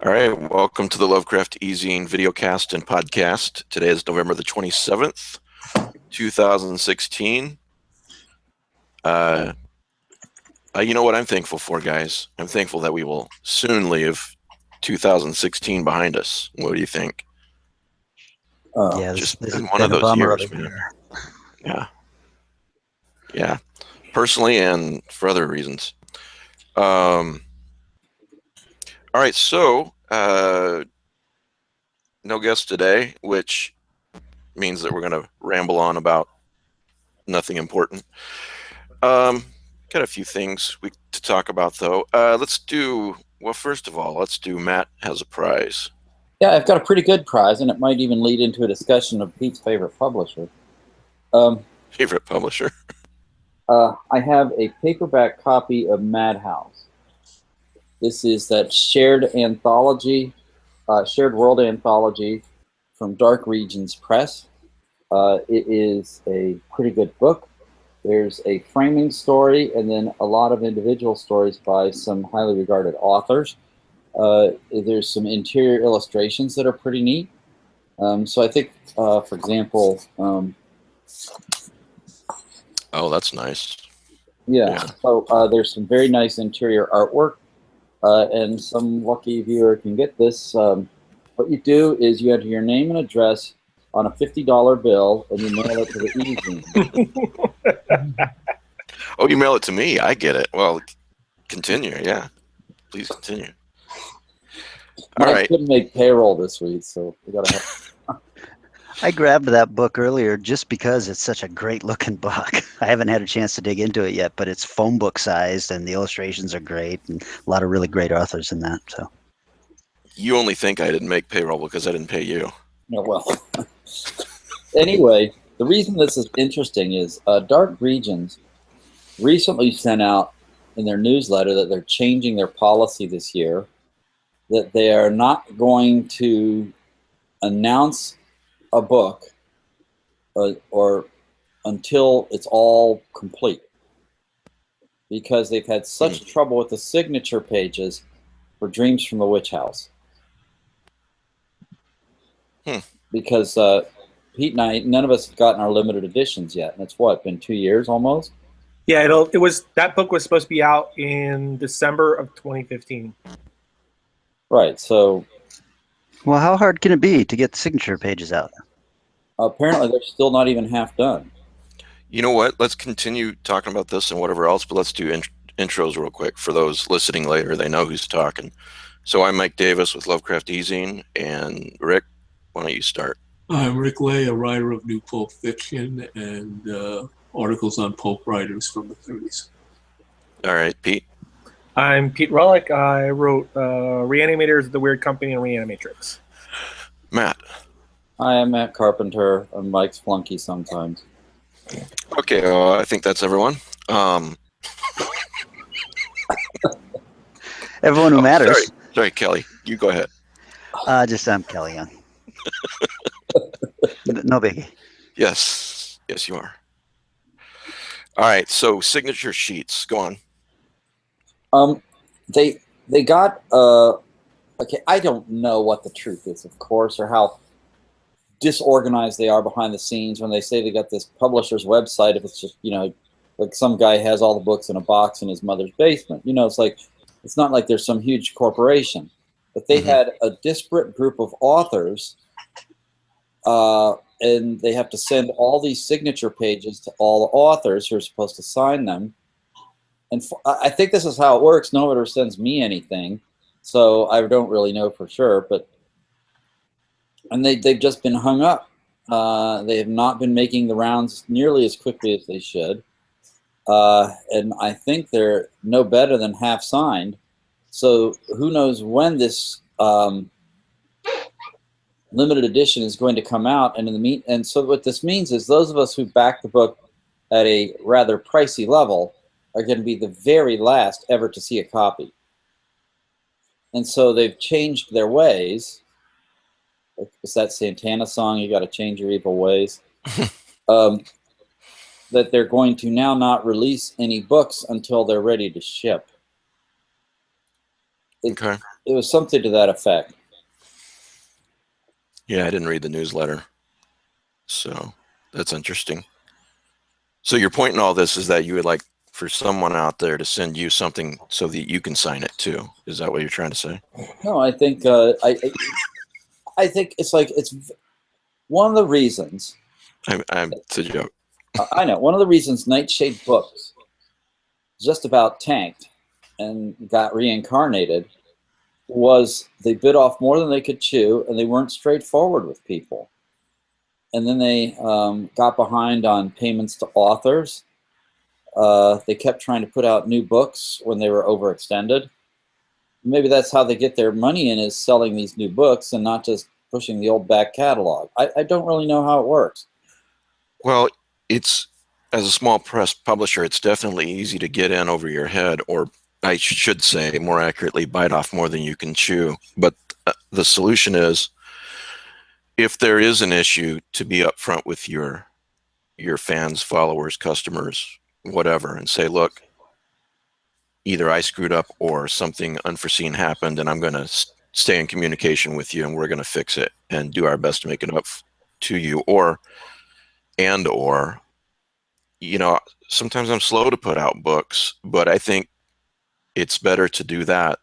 All right, welcome to the Lovecraft eZine videocast and podcast. Today is November the 27th, 2016. You know what I'm thankful for, guys? I'm thankful that we will soon leave 2016 behind us. What do you think? Yeah, Just this been has one been of a those bummer years, of a man. year. Yeah. Personally and for other reasons. All right, so no guest today, which means that we're going to ramble on about nothing important. Got a few things to talk about, though. First of all, let's do Matt Has a Prize. Yeah, I've got a pretty good prize, and it might even lead into a discussion of Pete's favorite publisher. Favorite publisher? I have a paperback copy of Madhouse. This is that shared anthology, shared world anthology from Dark Regions Press. It is a pretty good book. There's a framing story and then a lot of individual stories by some highly regarded authors. There's some interior illustrations that are pretty neat. So I think, for example, Oh, that's nice. yeah. So there's some very nice interior artwork, and some lucky viewer can get this. What you do is you enter your name and address on a $50 bill, and you mail it to the eZine. Oh, you mail it to me. I get it. Well, continue. Yeah, please continue. All Mike right. couldn't make payroll this week, so we gotta have. I grabbed that book earlier just because it's such a great looking book. I haven't had a chance to dig into it yet, but it's phone book sized and the illustrations are great and a lot of really great authors in that. So You only think I didn't make payroll because I didn't pay you. No, well. Anyway, the reason this is interesting is Dark Regions recently sent out in their newsletter that they're changing their policy this year, that they are not going to announce a book or until it's all complete, because they've had such trouble with the signature pages for Dreams from the Witch House. Because Pete and I, none of us have gotten our limited editions yet, and it's been 2 years almost. Yeah, that book was supposed to be out in December of 2015. Right. So, well, how hard can it be to get the signature pages out? Apparently, they're still not even half done. You know what? Let's continue talking about this and whatever else, but let's do intros real quick for those listening later. They know who's talking. So I'm Mike Davis with Lovecraft eZine, and Rick, why don't you start? I'm Rick Lay, a writer of new pulp fiction and articles on pulp writers from the 30s. All right, Pete. I'm Pete Relic. I wrote Reanimators of the Weird Company and Reanimatrix. Matt. I am Matt Carpenter. I'm Mike's flunky sometimes. Okay, I think that's everyone. Everyone who matters. Sorry, Kelly. You go ahead. I'm Kelly Young. No biggie. Yes, you are. All right, so signature sheets. Go on. They got okay. I don't know what the truth is, of course, or how disorganized they are behind the scenes when they say they got this publisher's website. If it's just, like some guy has all the books in a box in his mother's basement. It's not like there's some huge corporation, but they had a disparate group of authors, and they have to send all these signature pages to all the authors who are supposed to sign them. And I think this is how it works. No one ever sends me anything, so I don't really know for sure. And they've just been hung up. They have not been making the rounds nearly as quickly as they should. And I think they're no better than half signed. So who knows when this limited edition is going to come out. And so what this means is those of us who back the book at a rather pricey level are going to be the very last ever to see a copy. And so they've changed their ways. It's that Santana song, you got to change your evil ways. That they're going to now not release any books until they're ready to ship. Okay. It was something to that effect. Yeah, I didn't read the newsletter. So that's interesting. So your point in all this is that you would like for someone out there to send you something so that you can sign it too. Is that what you're trying to say? No, I think I think it's like it's one of the reasons. It's a joke. I know one of the reasons Nightshade Books just about tanked and got reincarnated was they bit off more than they could chew, and they weren't straightforward with people. And then they got behind on payments to authors. They kept trying to put out new books when they were overextended. Maybe that's how they get their money in, is selling these new books and not just pushing the old back catalog. I don't really know how it works. Well, it's as a small press publisher, it's definitely easy to get in over your head, or I should say more accurately, bite off more than you can chew. But the solution is, if there is an issue, to be upfront with your fans, followers, customers, whatever, and say, look, either I screwed up or something unforeseen happened, and I'm going to stay in communication with you, and we're going to fix it and do our best to make it up to you. Or you know, sometimes I'm slow to put out books, but I think it's better to do that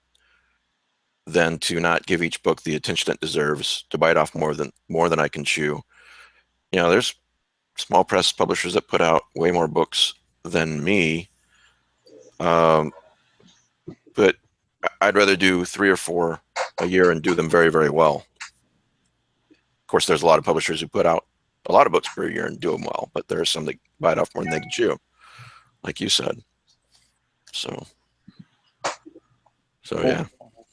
than to not give each book the attention it deserves, to bite off more than I can chew. You know, there's small press publishers that put out way more books than me, but I'd rather do 3 or 4 a year and do them very, very well. Of course, there's a lot of publishers who put out a lot of books per year and do them well, but there are some that bite off more than they can chew, like you said. So yeah.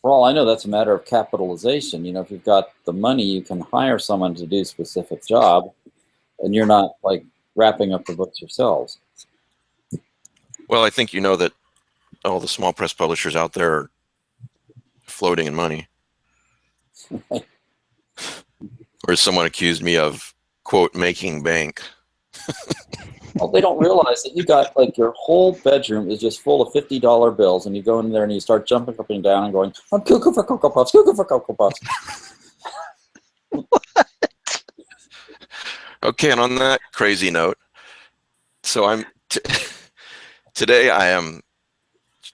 For all I know, that's a matter of capitalization. You know, if you've got the money, you can hire someone to do a specific job, and you're not like wrapping up the books yourselves. Well, I think you know that all the small press publishers out there are floating in money. Or someone accused me of, quote, making bank. Well, they don't realize that you got like your whole bedroom is just full of $50 bills, and you go in there and you start jumping up and down and going, "I'm cuckoo for Cocoa Puffs, cuckoo for Cocoa Puffs." Okay, and on that crazy note, so today I am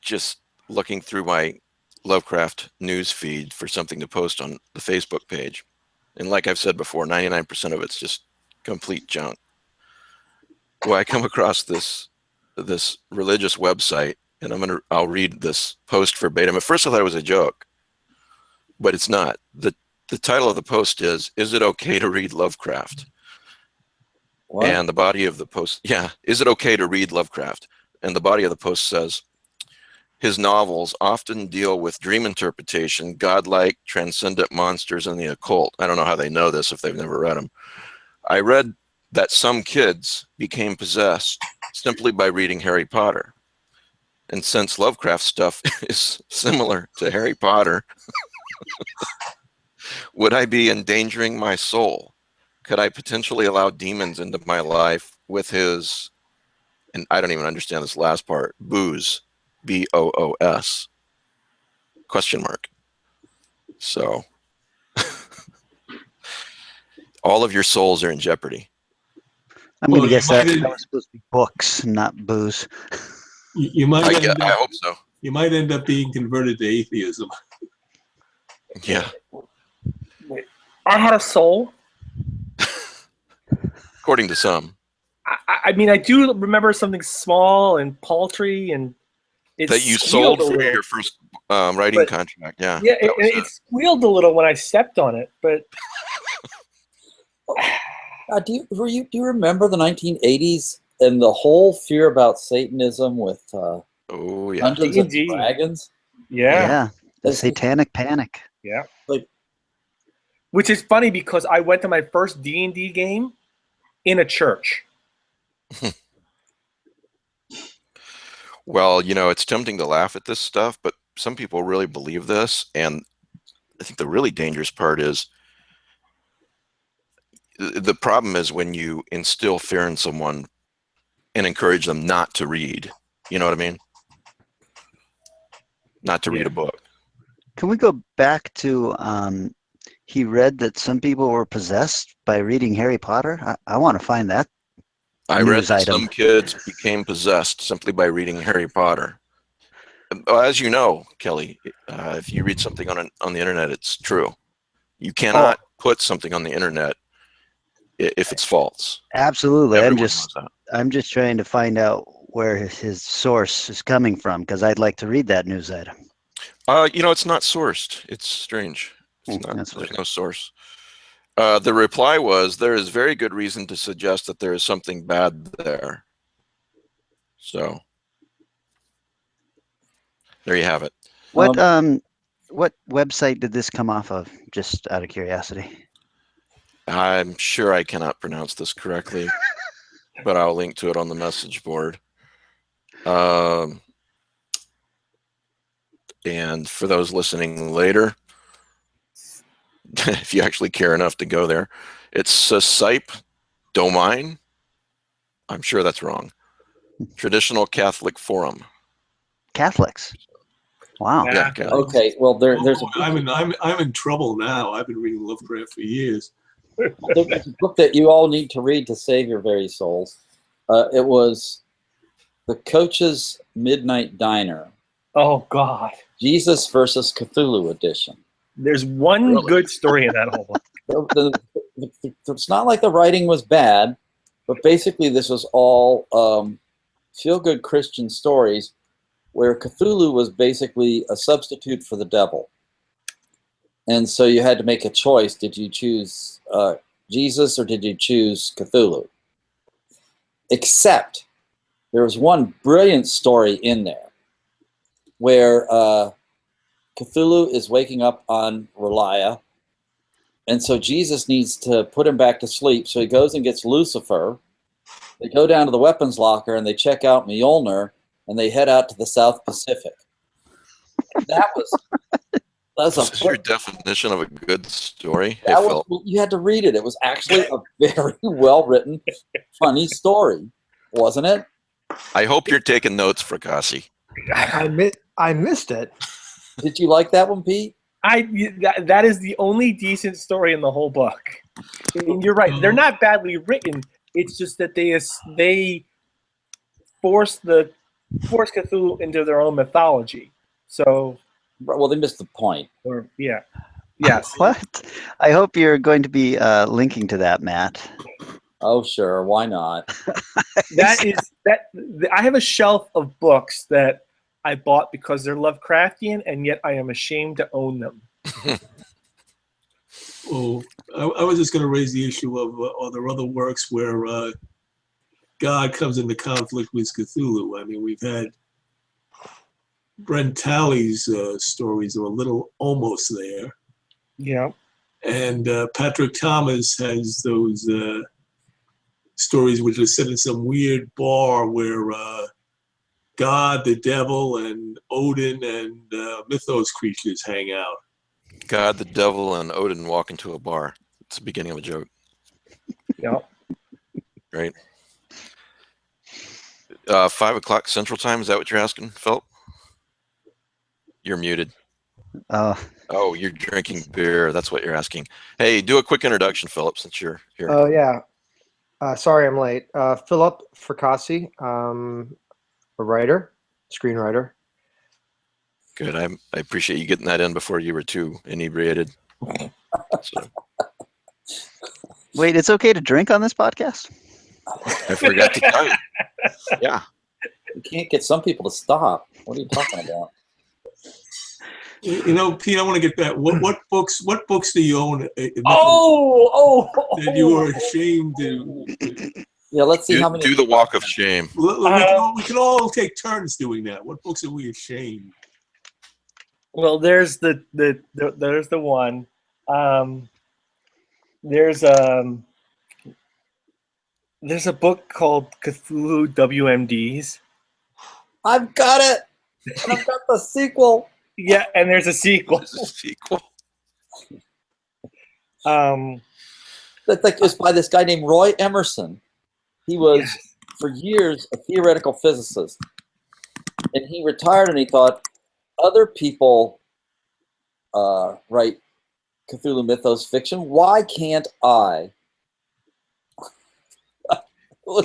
just looking through my Lovecraft news feed for something to post on the Facebook page. And like I've said before, 99% of it's just complete junk. Well, I come across this religious website, and I'll read this post verbatim. At first I thought it was a joke, but it's not. The title of the post is it okay to read Lovecraft? What? And the body of the post, is it okay to read Lovecraft? And the body of the post says, his novels often deal with dream interpretation, godlike, transcendent monsters, and the occult. I don't know how they know this if they've never read them. I read that some kids became possessed simply by reading Harry Potter. And since Lovecraft stuff is similar to Harry Potter, would I be endangering my soul? Could I potentially allow demons into my life with his, and I don't even understand this last part, booze, BOOS, question mark. So all of your souls are in jeopardy. I'm going to guess that might- was supposed to be books, not booze. You might I hope so. You might end up being converted to atheism. Yeah. Wait, I had a soul. According to some. I mean, I do remember something small and paltry, and it That you squealed sold a for little. your first writing But- contract. Yeah. Yeah, that was it squealed a little when I stepped on it, but Do you remember the 1980s and the whole fear about Satanism with Oh, yeah. Dungeons and D&D. Dragons? yeah. The That's- satanic panic. Which is funny because I went to my first D&D game in a church. Well, you know, it's tempting to laugh at this stuff, but some people really believe this. And I think the really dangerous part is the problem is when you instill fear in someone and encourage them not to read. You know what I mean? Not to read a book. Can we go back to he read that some people were possessed by reading Harry Potter? I want to find that I read news that item. some kids became possessed simply by reading Harry Potter. As you know, Kelly, if you read something on the internet, it's true. You cannot put something on the internet if it's false. Absolutely. Everyone knows that. I'm just trying to find out where his source is coming from because I'd like to read that news item. It's not sourced. It's strange. That's There's weird. no source. The reply was, there is very good reason to suggest that there is something bad there. So there you have it. What website did this come off of? Just out of curiosity. I'm sure I cannot pronounce this correctly, but I'll link to it on the message board. And for those listening later, if you actually care enough to go there, it's Sipe Domain. I'm sure that's wrong. Traditional Catholic Forum. Catholics. Wow. Yeah. Catholic. Okay, well there's a I'm in trouble now. I've been reading Lovecraft for years. there's a book that you all need to read to save your very souls. It was The Coach's Midnight Diner. Oh God. Jesus versus Cthulhu edition. There's one good story in that whole book. It's not like the writing was bad, but basically this was all feel-good Christian stories where Cthulhu was basically a substitute for the devil. And so you had to make a choice. Did you choose Jesus or did you choose Cthulhu? Except there was one brilliant story in there where Cthulhu is waking up on Relia, and so Jesus needs to put him back to sleep. So he goes and gets Lucifer. They go down to the weapons locker and they check out Mjolnir, and they head out to the South Pacific. That's Is your definition of a good story? You had to read it. It was actually a very well-written, funny story, wasn't it? I hope you're taking notes, Fracassi. I missed it. Did you like that one, Pete? That is the only decent story in the whole book. And you're right; they're not badly written. It's just that they force Cthulhu into their own mythology. So, well, they missed the point. Yes. What? I hope you're going to be linking to that, Matt. Oh, sure. Why not? I have a shelf of books that I bought because they're Lovecraftian, and yet I am ashamed to own them. Oh, I was just going to raise the issue of are there other works where God comes into conflict with Cthulhu? I mean, we've had Brent Talley's stories are a little almost there. Yeah. And Patrick Thomas has those stories which are set in some weird bar where God, the devil, and Odin and mythos creatures hang out. God, the devil, and Odin walk into a bar. It's the beginning of a joke. Yeah. Right. 5 o'clock Central Time. Is that what you're asking, Philip? You're muted. Oh, you're drinking beer. That's what you're asking. Hey, do a quick introduction, Philip, since you're here. Oh, yeah. Sorry I'm late. Philip Fracassi, a writer, screenwriter. Good. I appreciate you getting that in before you were too inebriated. So. Wait, it's okay to drink on this podcast? I forgot to tell you. Yeah. You can't get some people to stop. What are you talking about? You know, Pete, I want to get back. What books do you own? That you are ashamed to. Yeah, let's see how many. Do the walk of shame. We can all take turns doing that. What books are we ashamed? Well, there's the one. There's a book called Cthulhu WMDs. I've got it. I've got the sequel. Yeah, and there's a sequel. It's by this guy named Roy Emerson. He was, for years, a theoretical physicist. And he retired and he thought, other people write Cthulhu Mythos fiction. Why can't I?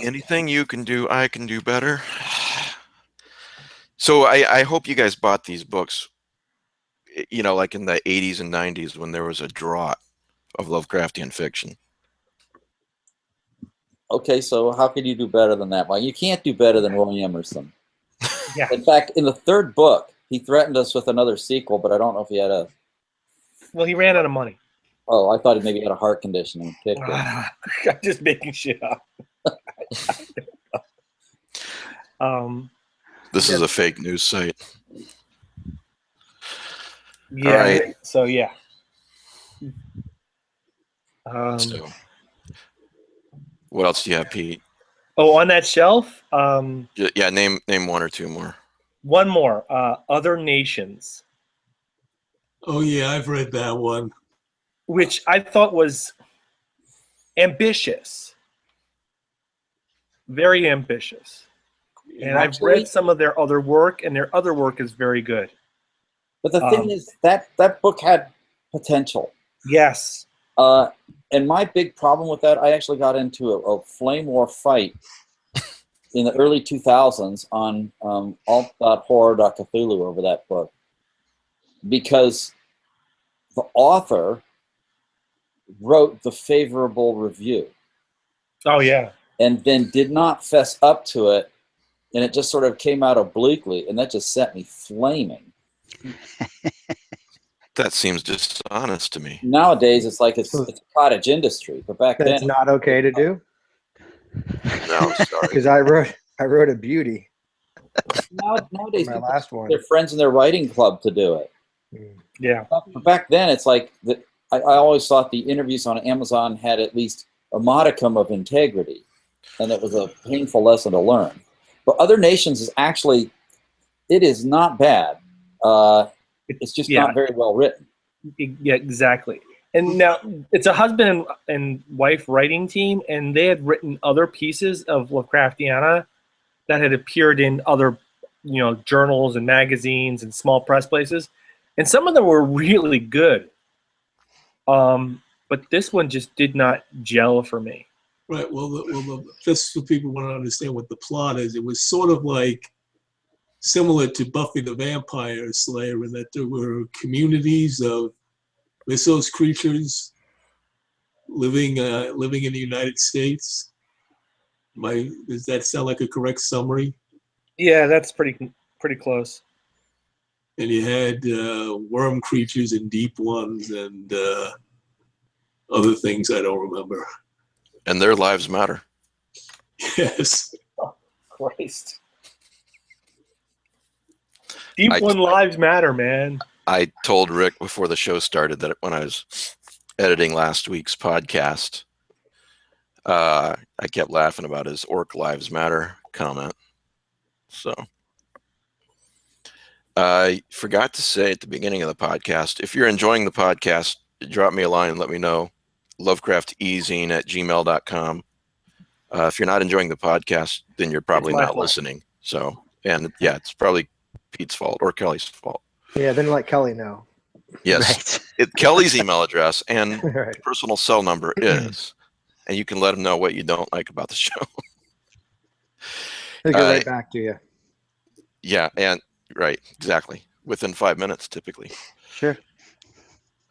Anything you can do, I can do better. So I hope you guys bought these books, you know, like in the 80s and 90s when there was a drought of Lovecraftian fiction. Okay, so how can you do better than that? Well, you can't do better than Roy Emerson. Yeah. In fact, in the third book, he threatened us with another sequel, but I don't know if he had a... Well, he ran out of money. Oh, I thought he maybe had a heart condition and kicked it. I'm just making shit up. This is a fake news site. Yeah. All right. So yeah. So, what else do you have, Pete? Oh, on that shelf. Yeah, name one or two more. One more. Other Nations, Oh yeah, I've read that one. which I thought was ambitious, very ambitious. And I've Actually- read some of their other work, and their other work is very good. But the thing is, that book had potential. Yes. And my big problem with that, I actually got into a flame war fight in the early 2000s on alt.horror.cthulhu over that book. Because the author wrote the favorable review Oh yeah. and then did not fess up to it, and it just sort of came out obliquely, and that just set me flaming. That seems dishonest to me. Nowadays, it's like it's a cottage industry, but back That's then, not okay to do No, I'm sorry. because I wrote a beauty nowadays my people last get one. their friends in their writing club to do it. Yeah. But back then, it's like I always thought the interviews on Amazon had at least a modicum of integrity, and it was a painful lesson to learn. But Other Nations is actually, it is not bad. It's just not very well written. Yeah, exactly. And now it's a husband and wife writing team, and they had written other pieces of Lovecraftiana that had appeared in other, journals and magazines and small press places, and some of them were really good. But this one just did not gel for me. Right. Well, just so people want to understand what the plot is, it was sort of like similar to Buffy the Vampire Slayer in that there were communities of Mythos creatures living in the United States. Does that sound like a correct summary? Yeah, that's pretty close. And you had worm creatures and deep ones and other things I don't remember. And their lives matter. Yes. Christ. Deep One lives matter, man. I told Rick before the show started that when I was editing last week's podcast, I kept laughing about his Orc Lives Matter comment. So I forgot to say at the beginning of the podcast, if you're enjoying the podcast, drop me a line and let me know. Lovecraftezine@gmail.com. If you're not enjoying the podcast, then you're probably not fault. listening. So, and yeah, it's probably Pete's fault or Kelly's fault. Yeah, then let Kelly know. Yes. Kelly's email address and Right. personal cell number is, and you can let him know what you don't like about the show. He'll get right back to you. Yeah, and right, exactly. Within 5 minutes, typically. Sure.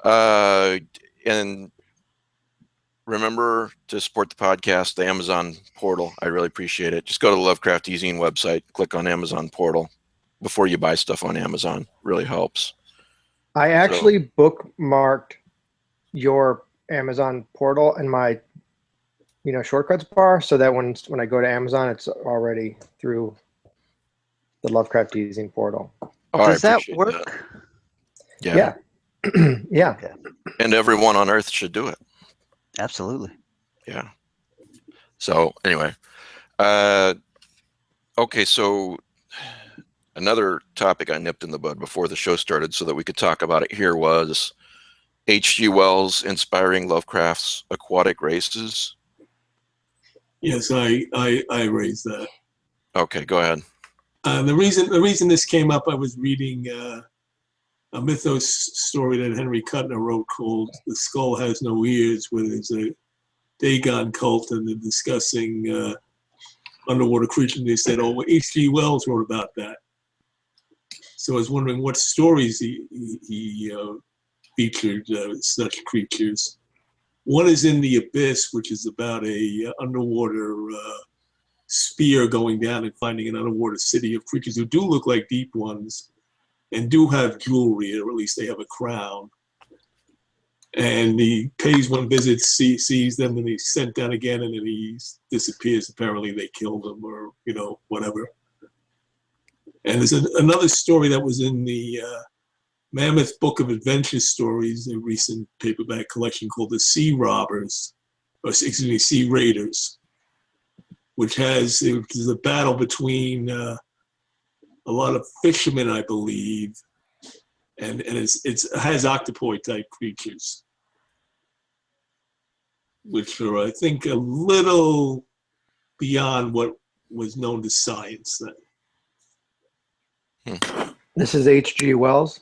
And remember to support the podcast, the Amazon portal. I really appreciate it. Just go to the Lovecraft eZine website, click on Amazon portal before you buy stuff on Amazon. Really helps. I actually bookmarked your Amazon portal in my, shortcuts bar, so that when I go to Amazon, it's already through the Lovecraft eZine portal. Oh, I Does that appreciate work? that. Yeah. Yeah. And everyone on Earth should do it. Absolutely. Yeah. So anyway, okay. So another topic I nipped in the bud before the show started so that we could talk about it here was H.G. Wells inspiring Lovecraft's aquatic races. Yes, I raised that. Okay, go ahead. The reason this came up, I was reading a mythos story that Henry Kuttner wrote called "The Skull Has No Ears," where there's a Dagon cult and they're discussing underwater creatures. And they said, "Oh, H.G. Wells wrote about that." So I was wondering what stories he featured such creatures. One is In the Abyss, which is about a underwater spear going down and finding an underwater city of creatures who do look like deep ones and do have jewelry, or at least they have a crown. And he pays one visit, sees them, and he's sent down again, and then he disappears. Apparently they killed him, or whatever. And there's another story that was in the Mammoth Book of Adventure Stories, a recent paperback collection called The Sea Robbers, or excuse me, Sea Raiders, which is a battle between a lot of fishermen, I believe, and it has octopoid type creatures, which are, I think, a little beyond what was known to science then. This is H.G. Wells.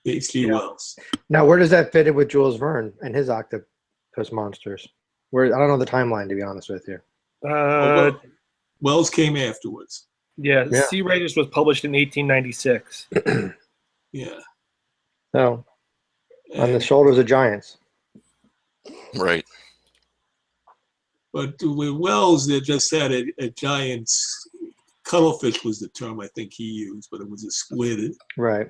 H.G. Wells. Now, where does that fit in with Jules Verne and his octopus monsters? I don't know the timeline, to be honest with you. Wells came afterwards. Yeah, Sea Raiders was published in 1896. Yeah. So, on the shoulders of giants. Right. But with Wells, they just had a giant's cuttlefish was the term I think he used, but it was a squid. Right.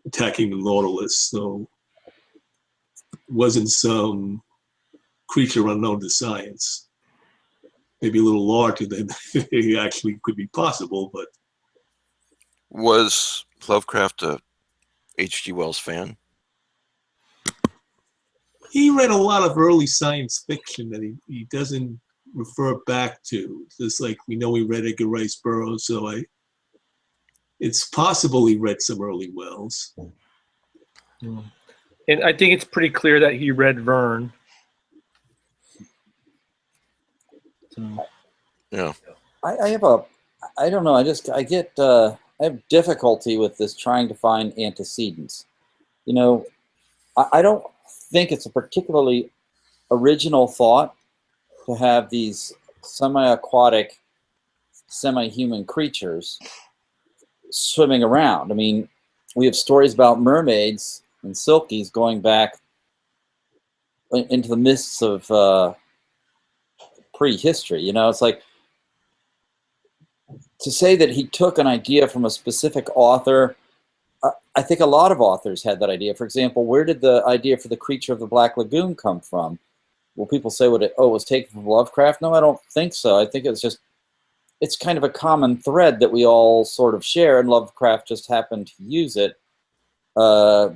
Attacking the Nautilus, so it wasn't some creature unknown to science. Maybe a little larger than it actually could be possible, but. Was Lovecraft a H.G. Wells fan? He read a lot of early science fiction that he doesn't refer back to. Just like we know he read Edgar Rice Burroughs, so it's possible he read some early Wells. And I think it's pretty clear that he read Verne. So. Yeah. I don't know. I have difficulty with this trying to find antecedents. I don't think it's a particularly original thought to have these semi-aquatic, semi-human creatures swimming around. I mean, we have stories about mermaids and silkies going back into the mists of prehistory. It's like to say that he took an idea from a specific author. I think a lot of authors had that idea. For example, where did the idea for the creature of the Black Lagoon come from? Will people say it was taken from Lovecraft? No, I don't think so. I think it's kind of a common thread that we all sort of share, and Lovecraft just happened to use it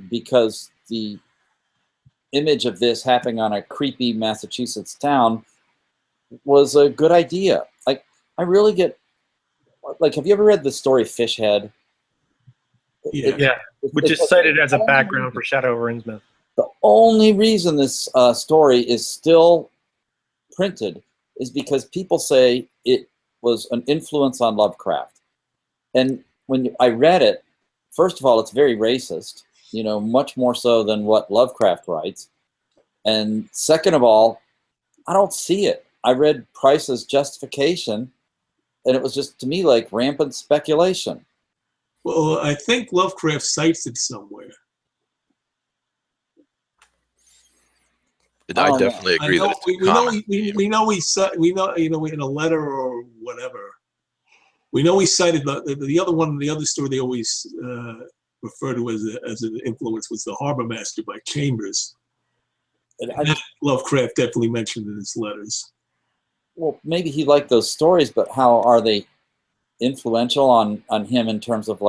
because the image of this happening on a creepy Massachusetts town was a good idea. I really get, have you ever read the story Fish Head? Yeah, which is cited as a background for Shadow over Innsmouth. The only reason this story is still printed is because people say it was an influence on Lovecraft. And when I read it, first of all, it's very racist, much more so than what Lovecraft writes. And second of all, I don't see it. I read Price's justification, and it was just, to me, like rampant speculation. Well, I think Lovecraft cites it somewhere. I definitely agree that it's common. We know in a letter or whatever. We know he cited the other story they always refer to as an influence was The Harbor Master by Chambers. And Lovecraft definitely mentioned in his letters. Well, maybe he liked those stories, but how are they influential on him in terms of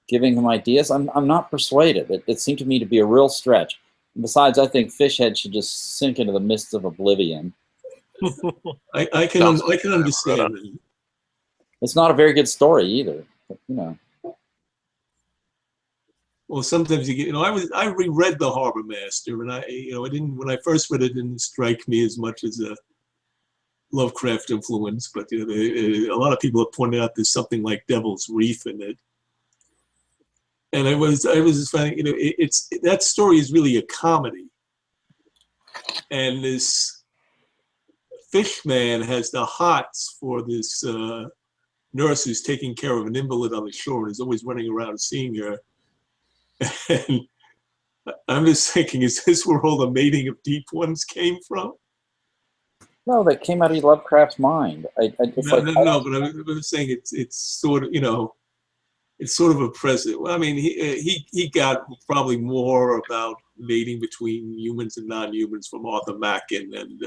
giving him ideas? I'm not persuaded. It seemed to me to be a real stretch. And besides, I think Fishhead should just sink into the mists of oblivion. I can understand that. It's not a very good story either. But, Well, sometimes I reread The Harbor Master, and I didn't, when I first read it, didn't strike me as much as a Lovecraft influence, but a lot of people have pointed out there's something like Devil's Reef in it. And I was just finding, you know, it's that story is really a comedy, and this fish man has the hots for this nurse who's taking care of an invalid on the shore and is always running around seeing her. And I'm just thinking, is this where all the mating of deep ones came from? No, that came out of Lovecraft's mind. No, but I was saying it's sort of, you know, it's sort of a present. Well, I mean, he got probably more about mating between humans and non-humans from Arthur Machen and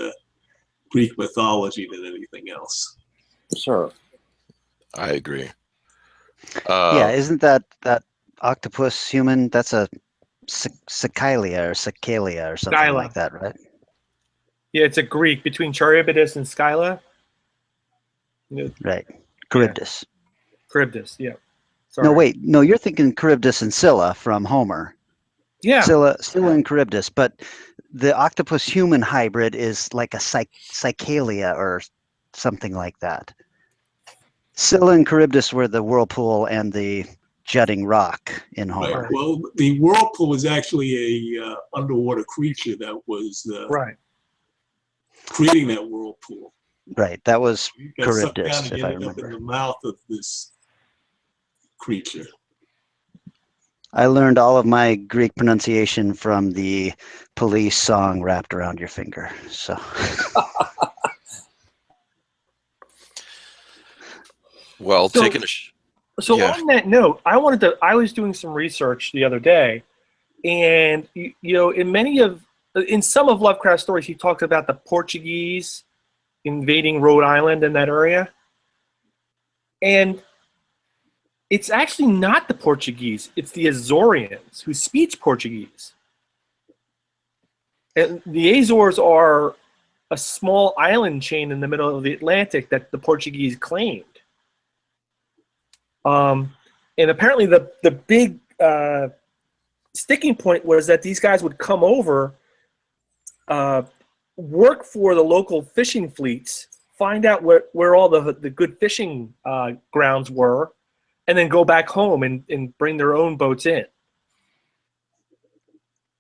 Greek mythology than anything else. Sure. I agree. Yeah, isn't that octopus human? That's a Cicalia or Cicalia or something Scylla. like that, right? Yeah, it's a Greek between Charybdis and Scylla. Right. Charybdis. Charybdis, yeah. Sorry. No, wait. No, you're thinking Charybdis and Scylla from Homer. Yeah. Scylla and Charybdis, but the octopus human hybrid is like a Cicalia or something like that. Scylla and Charybdis were the whirlpool and the jutting rock in Homer. Right. Well, the whirlpool was actually a underwater creature that was Right. creating that whirlpool. Right. That was It got sucked down Charybdis, and if I ended up in remember. the mouth of this creature. I learned all of my Greek pronunciation from the Police song "Wrapped Around Your Finger." So. Well, So- taking a So Yeah. on that note, I was doing some research the other day, and you know, in some of Lovecraft's stories, he talked about the Portuguese invading Rhode Island and that area, and it's actually not the Portuguese; it's the Azorians who speak Portuguese. And the Azores are a small island chain in the middle of the Atlantic that the Portuguese claimed. And apparently the big sticking point was that these guys would come over, work for the local fishing fleets, find out where all the good fishing grounds were, and then go back home and bring their own boats in.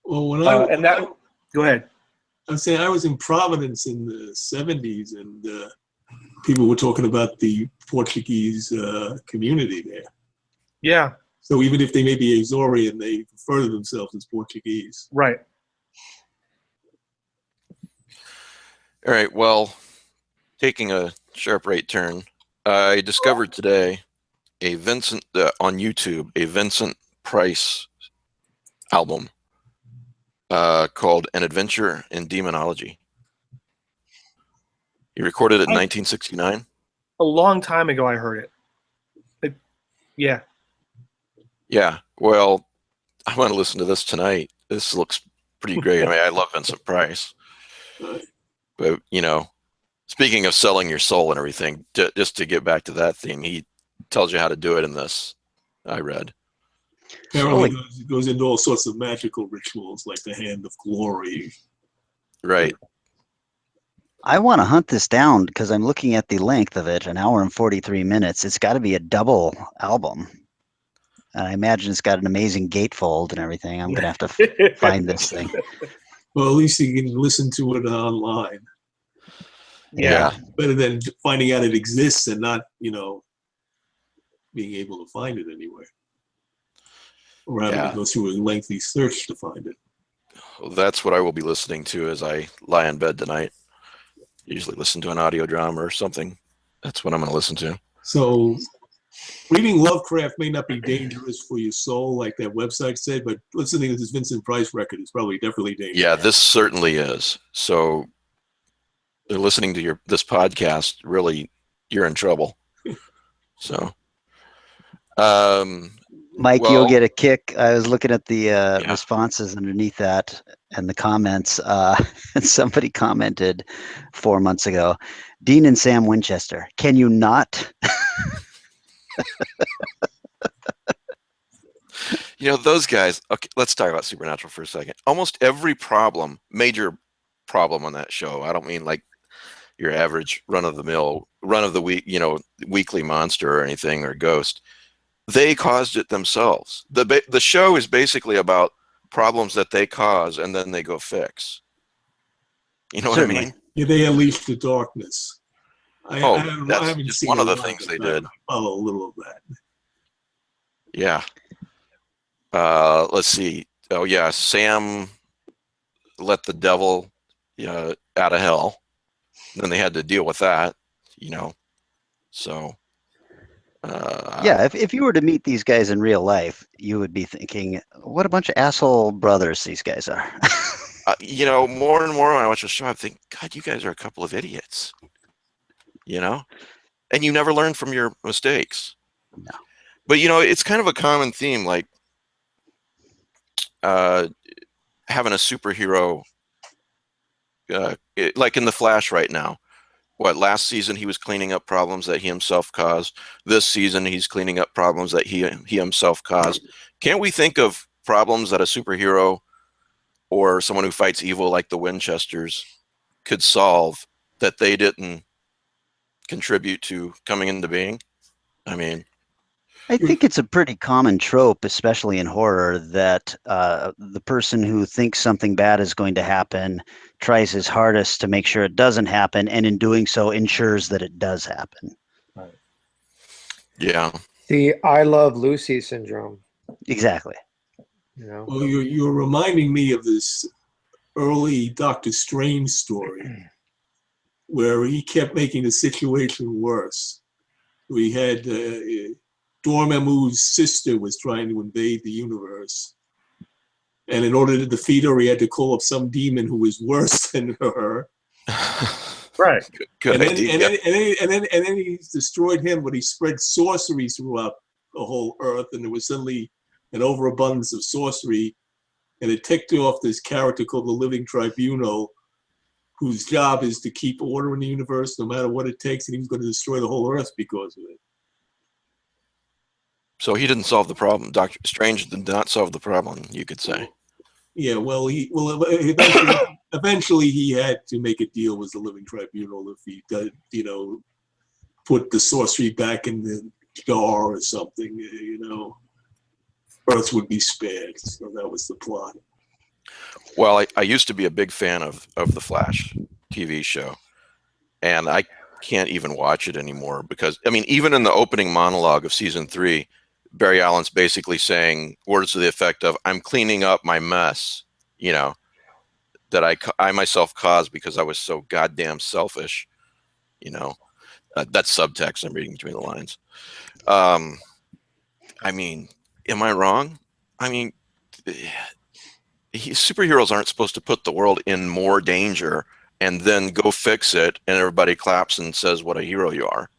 Well, when Go ahead. I'm saying I was in Providence in the 70s, and people were talking about the Portuguese community there. Yeah, So even if they may be Azorian, they refer to themselves as Portuguese. right. All right. Well, taking a sharp right turn, I discovered today a Vincent on YouTube, a Vincent Price album called "An Adventure in Demonology." He recorded it in 1969. A long time ago, I heard it. Yeah. Yeah. Well, I want to listen to this tonight. This looks pretty great. I mean, I love Vincent Price. But, you know, speaking of selling your soul and everything, just to get back to that theme, he tells you how to do it in this, I read. Apparently, it goes into all sorts of magical rituals like the Hand of Glory. Right. I want to hunt this down because I'm looking at the length of it, 1 hour and 43 minutes. It's got to be a double album. And I imagine it's got an amazing gatefold and everything. I'm going to have to find this thing. Well, at least you can listen to it online. Yeah. Better than finding out it exists and not, you know, being able to find it anywhere. Or having to go through a lengthy search to find it. Well, that's what I will be listening to as I lie in bed tonight. Usually listen to an audio drama or something. That's what I'm going to listen to. So reading Lovecraft may not be dangerous for your soul, like that website said, but listening to this Vincent Price record is probably definitely dangerous. Yeah, this certainly is. So they're listening to this podcast, really, you're in trouble. So, Mike, well, you'll get a kick. I was looking at the responses underneath that and the comments. And somebody commented 4 months ago, Dean and Sam Winchester, can you not? You know, those guys, okay, let's talk about Supernatural for a second. Almost every major problem on that show, I don't mean like your average run of the week, you know, weekly monster or anything or ghost. they caused it themselves. The show is basically about problems that they cause and then they go fix. You know what I Certainly. mean? Yeah, they unleashed the darkness. I That's haven't just seen one a of the lot things of they it, did. I follow a little of that. Yeah. Let's see. Oh yeah, Sam let the devil out of hell. Then they had to deal with that, you know. So Yeah, if you were to meet these guys in real life, you would be thinking, what a bunch of asshole brothers these guys are. you know, more and more when I watch the show, I think, God, you guys are a couple of idiots. You know, and you never learn from your mistakes. No. But you know, it's kind of a common theme, like having a superhero, like in the Flash right now. What, last season he was cleaning up problems that he himself caused. This season he's cleaning up problems that he himself caused. Can't we think of problems that a superhero or someone who fights evil like the Winchesters could solve that they didn't contribute to coming into being? I mean, I think it's a pretty common trope, especially in horror, that the person who thinks something bad is going to happen tries his hardest to make sure it doesn't happen, and in doing so ensures that it does happen. Right. yeah. The I Love Lucy syndrome. Exactly. You know, Well, you're reminding me of this early Doctor Strange story where he kept making the situation worse. We had Dormammu's sister was trying to invade the universe, and in order to defeat her, he had to call up some demon who was worse than her. Right. Good and idea. then he destroyed him, but he spread sorcery throughout the whole earth, and there was suddenly an overabundance of sorcery, and it ticked off this character called the Living Tribunal, whose job is to keep order in the universe no matter what it takes, and he was going to destroy the whole earth because of it. So he didn't solve the problem. Doctor Strange did not solve the problem, you could say. Yeah, well, eventually he had to make a deal with the Living Tribunal if he did, put the sorcery back in the jar or something, Earth would be spared. So that was the plot. Well, I used to be a big fan of the Flash TV show, and I can't even watch it anymore because, I mean, even in the opening monologue of season 3, Barry Allen's basically saying words to the effect of, I'm cleaning up my mess, that I myself caused because I was so goddamn selfish, that's subtext I'm reading between the lines. I mean, am I wrong? I mean, superheroes aren't supposed to put the world in more danger and then go fix it and everybody claps and says what a hero you are.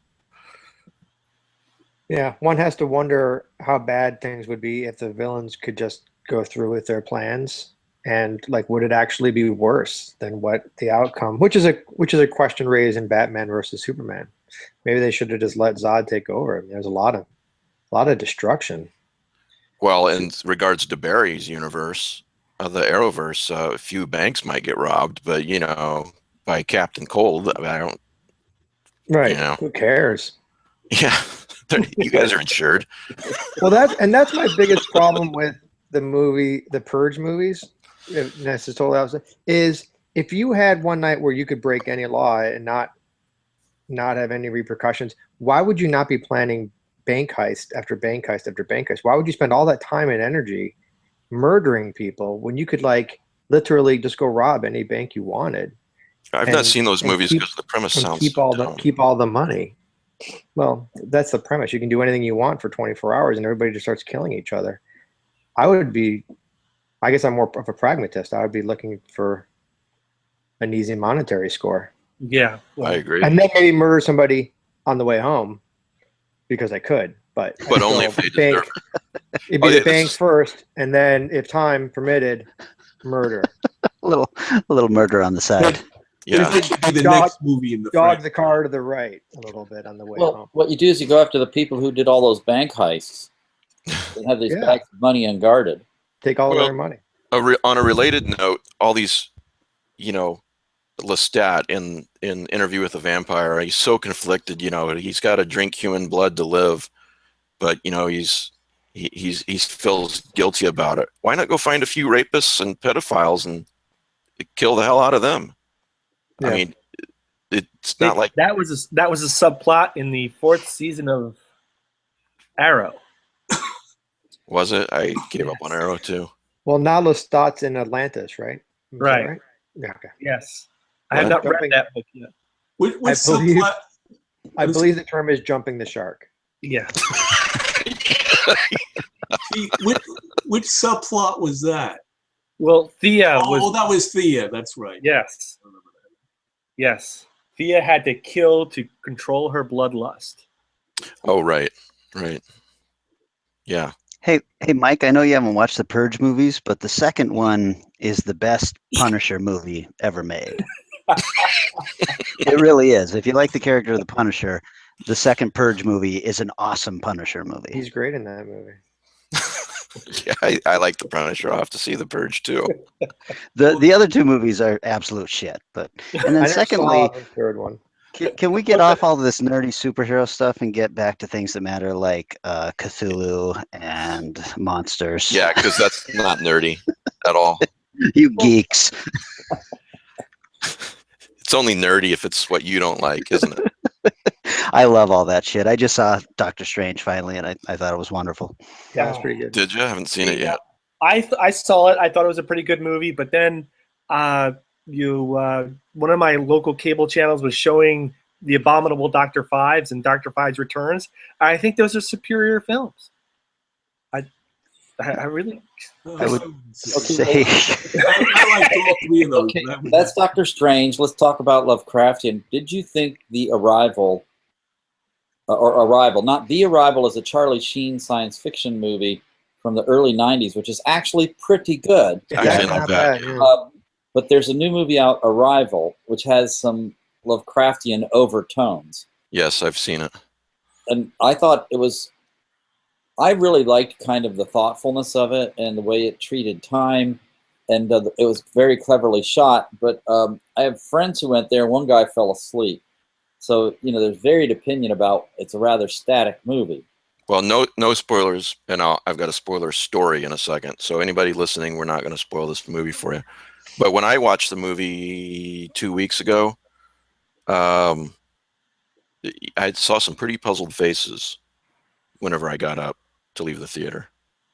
yeah, one has to wonder how bad things would be if the villains could just go through with their plans, and like, would it actually be worse than what the outcome? Which is a question raised in Batman versus Superman. Maybe they should have just let Zod take over. I mean, there's a lot of destruction. Well, in regards to Barry's universe, the Arrowverse, a few banks might get robbed, but by Captain Cold, I don't. Right? Who cares? Yeah, you guys are insured. Well, that's my biggest problem with the Purge movies. This is totally opposite. Is if you had one night where you could break any law and not have any repercussions, why would you not be planning bank heist after bank heist after bank heist? Why would you spend all that time and energy murdering people when you could literally just go rob any bank you wanted? I've not seen those movies because the premise sounds keep all the money. Well, that's the premise. You can do anything you want for 24 hours, and everybody just starts killing each other. I guess I'm more of a pragmatist. I would be looking for an easy monetary score. Yeah, I agree. And then maybe murder somebody on the way home because I could. But only if they deserve it. It'd be the bank first, and then if time permitted, murder. a little murder on the side. Yeah, that should be the next movie in the dog the car to the right a little bit on the way home. What you do is you go after the people who did all those bank heists and have these bags of money unguarded. Take all their money. On a related note, all these, Lestat in Interview with a Vampire, he's so conflicted. He's got to drink human blood to live, but he feels guilty about it. Why not go find a few rapists and pedophiles and kill the hell out of them? Yeah. I mean, it's not like that was a subplot in the 4th season of Arrow. was it? I gave up on Arrow too. Well, now Lestat's in Atlantis, right? Is that Right. Yeah. Okay. Yes. I have not read that book yet. Which I believe the term is jumping the shark. Yeah. which subplot was that? Well, Thea was. That was Thea. That's right. Yes. Yes. Thea had to kill to control her bloodlust. Oh, right. Yeah. Hey, Mike, I know you haven't watched the Purge movies, but the second one is the best Punisher movie ever made. It really is. If you like the character of the Punisher, the second Purge movie is an awesome Punisher movie. He's great in that movie. Yeah, I like the Punisher. I'll have to see the Purge too. The other two movies are absolute shit. But and then secondly, the third one. Can we get off all this nerdy superhero stuff and get back to things that matter, like Cthulhu and monsters? Yeah, because that's not nerdy at all. You geeks. It's only nerdy if it's what you don't like, isn't it? I love all that shit. I just saw Doctor Strange finally, and I thought it was wonderful. Yeah, it's pretty good. Did you? I haven't seen it yet. I saw it. I thought it was a pretty good movie, but then one of my local cable channels was showing The Abominable Dr. Fives and Dr. Fives Returns. I think those are superior films. I really. I would say. I like all three of those. Okay, that's Doctor Strange. Let's talk about Lovecraftian. Did you think The Arrival, or Arrival, not The Arrival, is a Charlie Sheen science fiction movie from the early 90s, which is actually pretty good. Actually, not bad. Yeah. But there's a new movie out, Arrival, which has some Lovecraftian overtones. Yes, I've seen it. And I thought it was, I really liked kind of the thoughtfulness of it and the way it treated time. And it was very cleverly shot. But I have friends who went there. One guy fell asleep. So, there's varied opinion about it's a rather static movie. Well, no spoilers, and I've got a spoiler story in a second. So anybody listening, we're not going to spoil this movie for you. But when I watched the movie 2 weeks ago, I saw some pretty puzzled faces whenever I got up to leave the theater.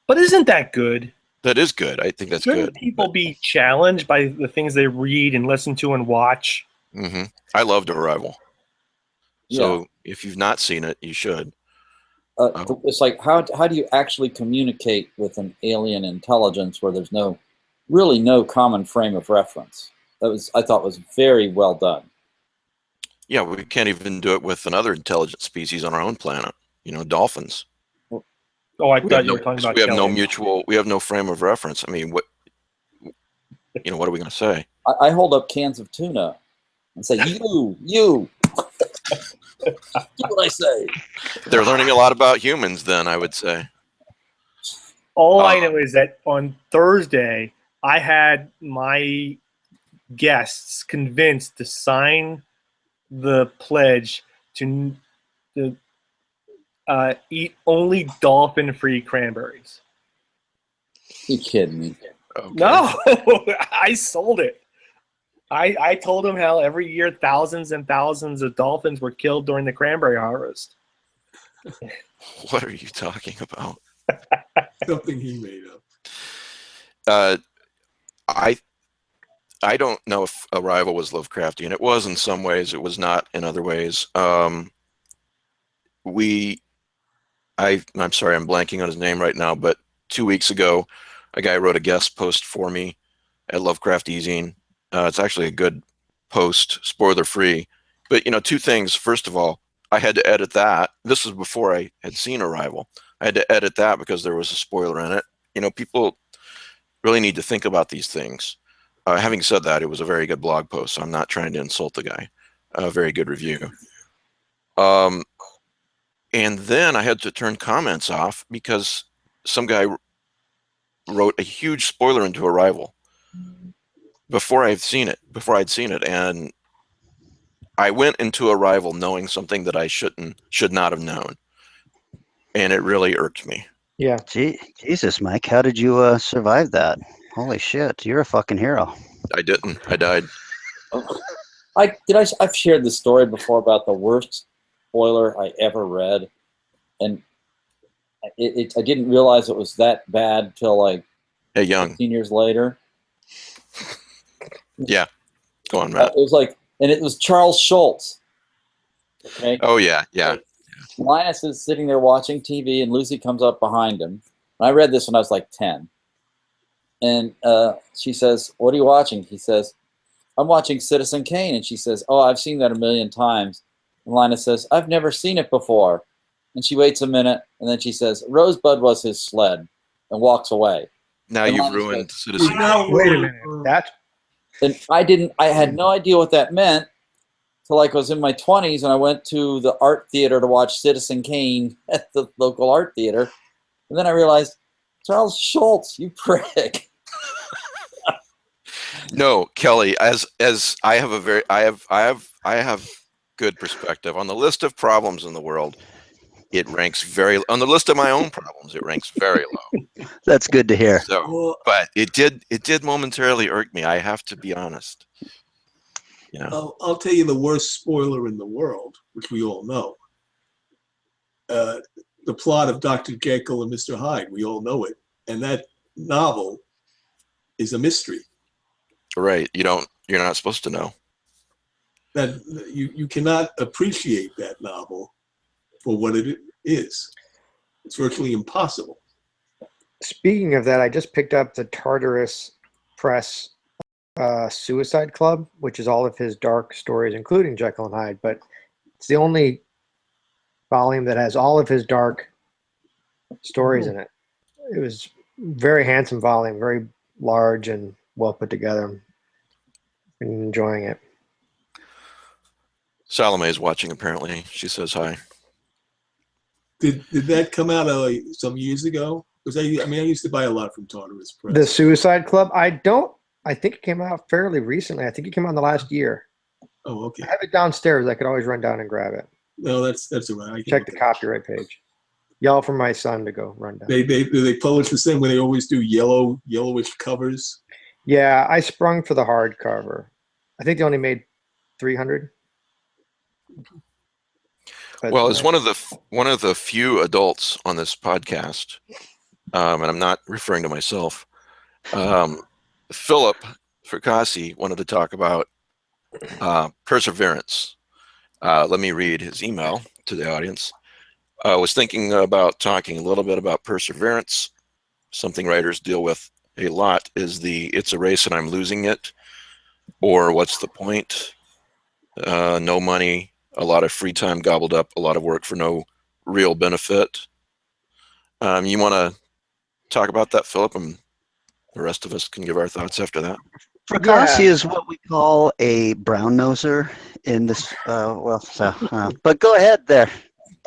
But isn't that good? That is good. I think that's Shouldn't good. people be challenged by the things they read and listen to and watch? Mm-hmm. I loved Arrival. So Yeah. if you've not seen it, you should. It's like, how do you actually communicate with an alien intelligence where there's really no common frame of reference? I thought was very well done. Yeah, we can't even do it with another intelligent species on our own planet. Dolphins. Oh, I thought you were talking about We have no frame of reference. I mean, what are we going to say? I hold up cans of tuna and say, you. Do what I say. They're learning a lot about humans then, I would say. All I know is that on Thursday, I had my guests convinced to sign the pledge to eat only dolphin-free cranberries. You kidding me? Okay. No, I sold it. I told them how every year thousands and thousands of dolphins were killed during the cranberry harvest. What are you talking about? Something he made up. I don't know if Arrival was Lovecraftian. It was in some ways. It was not in other ways. I'm sorry, I'm blanking on his name right now, but 2 weeks ago, a guy wrote a guest post for me at Lovecraft eZine. It's actually a good post, spoiler free. But, two things. First of all, I had to edit that. This was before I had seen Arrival. I had to edit that because there was a spoiler in it. People really need to think about these things. Having said that, it was a very good blog post, so I'm not trying to insult the guy. A very good review. And then I had to turn comments off because some guy wrote a huge spoiler into Arrival before I'd seen it. And I went into Arrival knowing something that I should not have known. and it really irked me. Yeah. Jesus, Mike, how did you survive that? Holy shit, you're a fucking hero. I didn't. I died. I've shared this story before about the worst spoiler I ever read, and I didn't realize it was that bad till like Hey, Young. 15 years later. Yeah. Go on, Matt. It was like, and it was Charles Schultz. Okay. Oh, yeah. Yeah. Linus is sitting there watching TV, and Lucy comes up behind him. And I read this when I was like 10. And she says, "What are you watching?" He says, "I'm watching Citizen Kane." And she says, "Oh, I've seen that a million times." And Linus says, "I've never seen it before." And she waits a minute, and then she says, "Rosebud was his sled," and walks away. Now And you've Linus ruined goes, Citizen. Wait a minute. That's And I had no idea what that meant till like I was in my 20s, and I went to the art theater to watch Citizen Kane at the local art theater. And then I realized, Charles Schultz, you prick. No, Kelly, as I have a very I have good perspective on the list of problems in the world. It ranks on the list of my own problems. It ranks very low. That's good to hear. So, but it did momentarily irk me. I have to be honest. You know. I'll tell you the worst spoiler in the world, which we all know. The plot of Dr. Jekyll and Mr. Hyde. We all know it, and that novel is a mystery. Right. You're not supposed to know. That you cannot appreciate that novel for what it is. It's virtually impossible. Speaking of that, I just picked up the Tartarus Press Suicide Club, which is all of his dark stories, including Jekyll and Hyde. But it's the only volume that has all of his dark stories in it. It was very handsome volume, very large and well put together. I'm enjoying it. Salome is watching. Apparently, she says hi. Did that come out some years ago? Because I used to buy a lot from Tartarus Press. The Suicide Club. I think it came out fairly recently. I think it came out in the last year. Oh, okay. I have it downstairs. I could always run down and grab it. No, that's all right. I can Check the copyright page. Yell for my son to go run down. They publish the same way they always do, yellowish covers. Yeah, I sprung for the hardcover. I think they only made 300. But, Well, as one of the few adults on this podcast, and I'm not referring to myself, Philip Fricassi wanted to talk about perseverance. Let me read his email to the audience. I was thinking about talking a little bit about perseverance. Something writers deal with a lot is it's a race and I'm losing it, or what's the point? No money, a lot of free time gobbled up, a lot of work for no real benefit. You want to talk about that, Philip, and the rest of us can give our thoughts after that. Fracassi is what we call a brown noser in this. But go ahead there.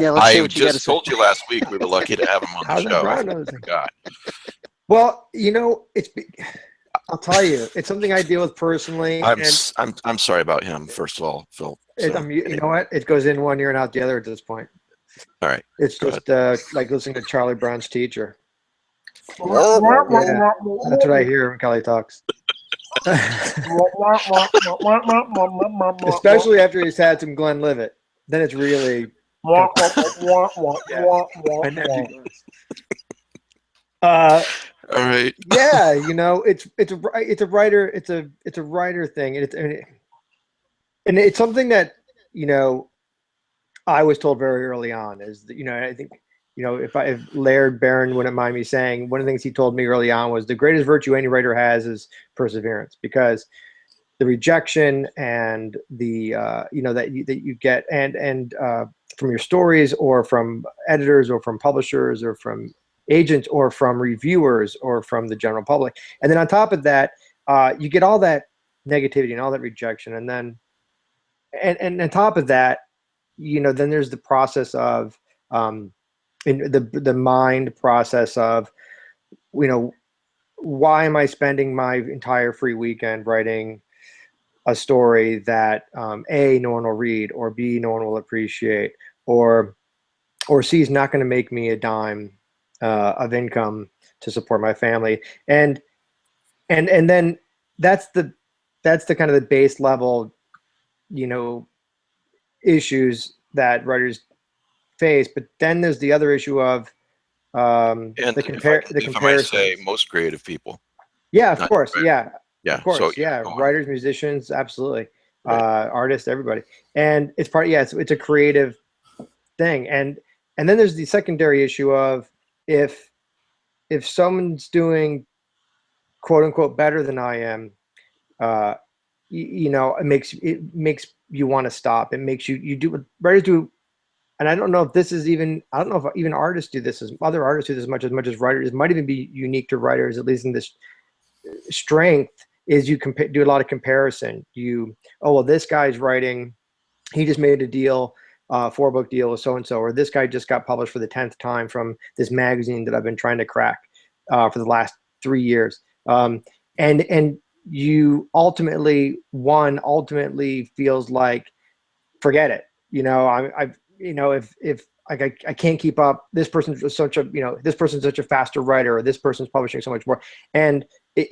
Yeah, let's see I what you got to just say. told you last week we were lucky to have him on the How's that show. brown I nosing? forgot. Well, I'll tell you, it's something I deal with personally. I'm sorry about him, first of all, Phil. So, You know what? It goes in one ear and out the other at this point. all right. It's just like listening to Charlie Brown's teacher. Yeah. That's what I hear when Kelly talks. Especially after he's had some Glenlivet. Then it's really. All right. Yeah, it's a writer thing, and it's something that I was told very early on is that I think if Laird Barron wouldn't mind me saying, one of the things he told me early on was the greatest virtue any writer has is perseverance, because the rejection and the that you get and from your stories or from editors or from publishers or from agents or from reviewers or from the general public, and then on top of that you get all that negativity and all that rejection, and then and on top of that then there's the process of in the mind process of why am I spending my entire free weekend writing a story that A, no one will read, or B, no one will appreciate, or or C is not going to make me a dime of income to support my family. And then that's the kind of the base level, issues that writers face. But then there's the other issue of And the if I might say, comparisons. most creative people. Yeah, of Not course. right. Yeah, Yeah. of course. So Yeah, go on. writers, musicians, absolutely. Right. Artists, everybody. And it's part. Yeah, it's a creative thing. And then there's the secondary issue of if someone's doing quote unquote better than I am, uh, it makes you want to stop. It makes you do what writers do. And I don't know if this is even, I don't know if even artists do this, as other artists do this as much as writers. It might even be unique to writers, at least in this strength, is you do a lot of comparison. Oh, well, this guy's writing, he just made a deal, 4-book deal with so-and-so, or this guy just got published for the 10th time from this magazine that I've been trying to crack for the last 3 years. And you ultimately feels like, forget it. If like I can't keep up, this person's such a faster writer, or this person's publishing so much more. And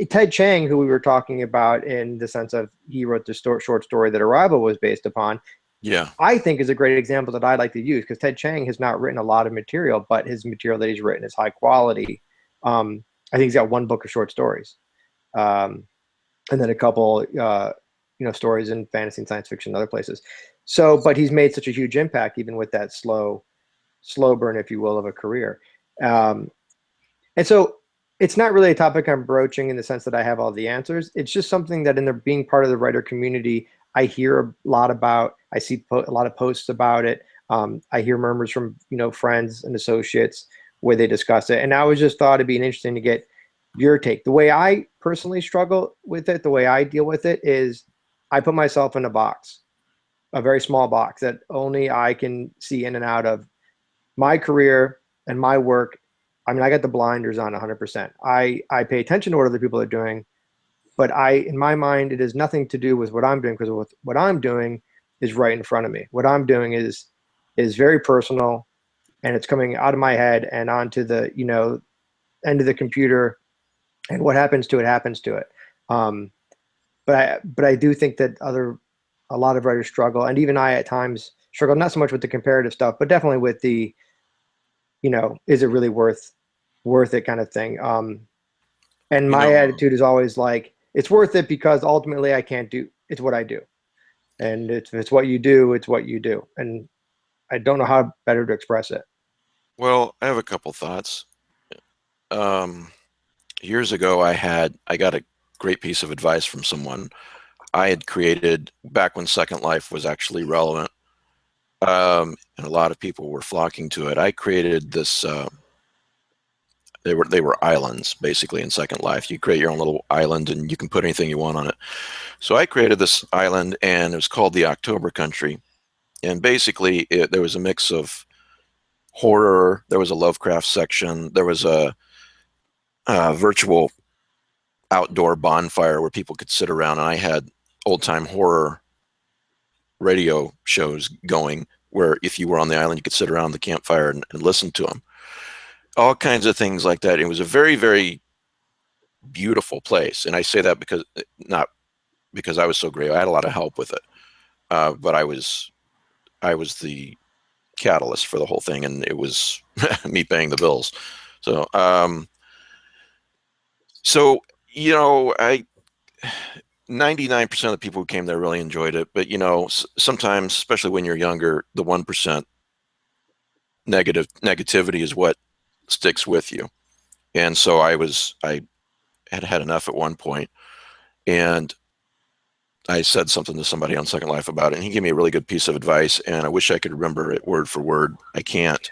Ted Chiang, who we were talking about in the sense of he wrote the short story that Arrival was based upon, Yeah. I think is a great example that I like to use, because Ted Chiang has not written a lot of material, but his material that he's written is high quality. I think he's got 1 book of short stories, and then a couple, stories in fantasy and science fiction and other places. So, but he's made such a huge impact, even with that slow burn, if you will, of a career. And so it's not really a topic I'm broaching in the sense that I have all the answers. It's just something that, in the being part of the writer community, I hear a lot about. I see a lot of posts about it. I hear murmurs from friends and associates where they discuss it. And I was just thought it'd be interesting to get your take. The way I personally struggle with it, the way I deal with it, is I put myself in a box, a very small box that only I can see in and out of. My career and my work, I mean, I got the blinders on 100%. I pay attention to what other people are doing, but in my mind, it has nothing to do with what I'm doing, because what I'm doing is right in front of me. What I'm doing is very personal, and it's coming out of my head and onto the end of the computer, and what happens to it happens to it. But I do think that a lot of writers struggle, and even I at times struggle, not so much with the comparative stuff, but definitely with the, is it really worth it kind of thing. And my attitude is always like, it's worth it because ultimately it's what I do. And if it's what you do, it's what you do. And I don't know how better to express it. Well, I have a couple thoughts. Years ago, I got a great piece of advice from someone. I had created, back when Second Life was actually relevant, and a lot of people were flocking to it. I created this. They were islands basically in Second Life. You create your own little island, and you can put anything you want on it. So I created this island, and it was called the October Country. And basically, there was a mix of horror. There was a Lovecraft section. There was a virtual outdoor bonfire where people could sit around, and I had old-time horror radio shows going where if you were on the island, you could sit around the campfire and listen to them. All kinds of things like that. It was a very, very beautiful place. And I say that not because I was so great. I had a lot of help with it. But I was the catalyst for the whole thing, and it was me paying the bills. So, I 99% of the people who came there really enjoyed it. But sometimes, especially when you're younger, the 1% negativity is what sticks with you. And so I had enough at one point, and I said something to somebody on Second Life about it, and he gave me a really good piece of advice, and I wish I could remember it word for word. I can't,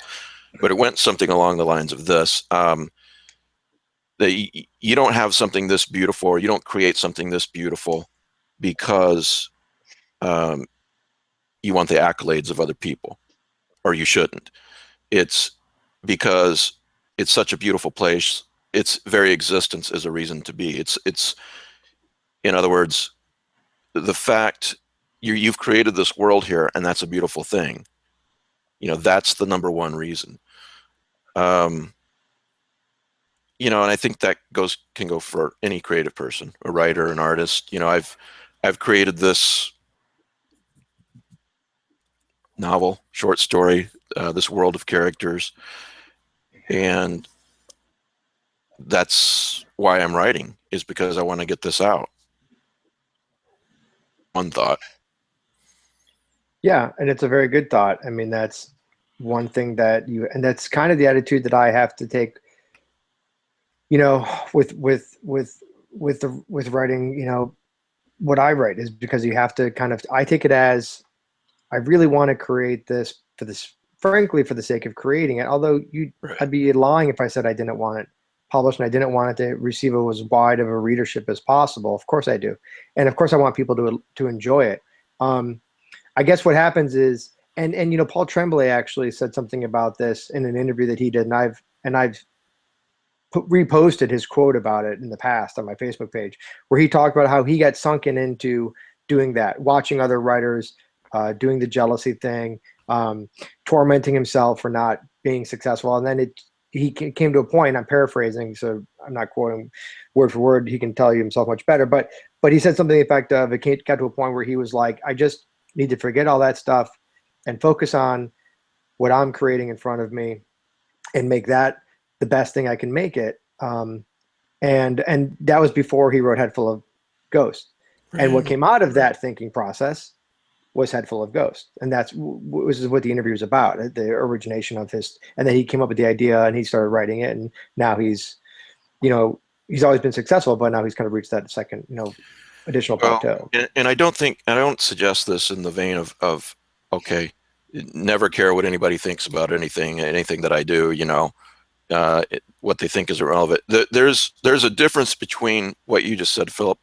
but it went something along the lines of this: that you don't have something this beautiful, or you don't create something this beautiful because you want the accolades of other people, or you shouldn't. It's because it's such a beautiful place. Its very existence is a reason to be. It's in other words, the fact you've created this world here, and that's a beautiful thing. That's the number one reason. And I think that can go for any creative person, a writer, an artist. I've created this novel, short story, this world of characters, and that's why I'm writing, is because I want to get this out. One thought. Yeah, and it's a very good thought. I mean, that's one thing and that's kind of the attitude that I have to take, with writing, what I write is because you have to I take it as I really want to create this frankly, for the sake of creating it. Although Right. I'd be lying if I said I didn't want it published and I didn't want it to receive as wide of a readership as possible. Of course I do. And of course I want people to enjoy it. I guess what happens is, and Paul Tremblay actually said something about this in an interview that he did, and I've reposted his quote about it in the past on my Facebook page, where he talked about how he got sunken into doing that, watching other writers doing the jealousy thing, tormenting himself for not being successful, and then he came to a point. I'm paraphrasing, so I'm not quoting word for word. He can tell you himself much better, but he said something to the effect of, it got to a point where he was like, I just need to forget all that stuff and focus on what I'm creating in front of me and make that the best thing I can make it. And that was before he wrote Head Full of Ghosts. Right. And what came out of that thinking process was Head Full of Ghosts. And this is what the interview was about, the origination of his, and then he came up with the idea and he started writing it. And now he's always been successful, but now he's kind of reached that second, additional plateau. And I don't suggest this in the vein of okay, never care what anybody thinks about anything that I do, what they think is irrelevant. There's a difference between what you just said, Philip,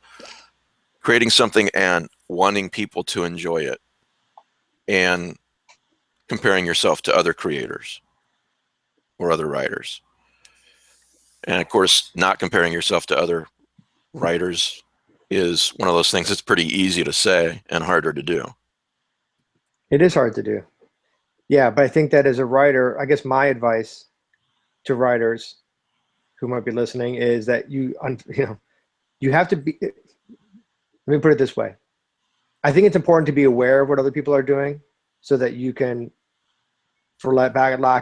creating something and wanting people to enjoy it, and comparing yourself to other creators or other writers. And of course, not comparing yourself to other writers is one of those things that's pretty easy to say and harder to do. It is hard to do. Yeah, but I think that as a writer, I guess my advice to writers who might be listening is that you have to be, let me put it this way. I think it's important to be aware of what other people are doing so that you can, for lack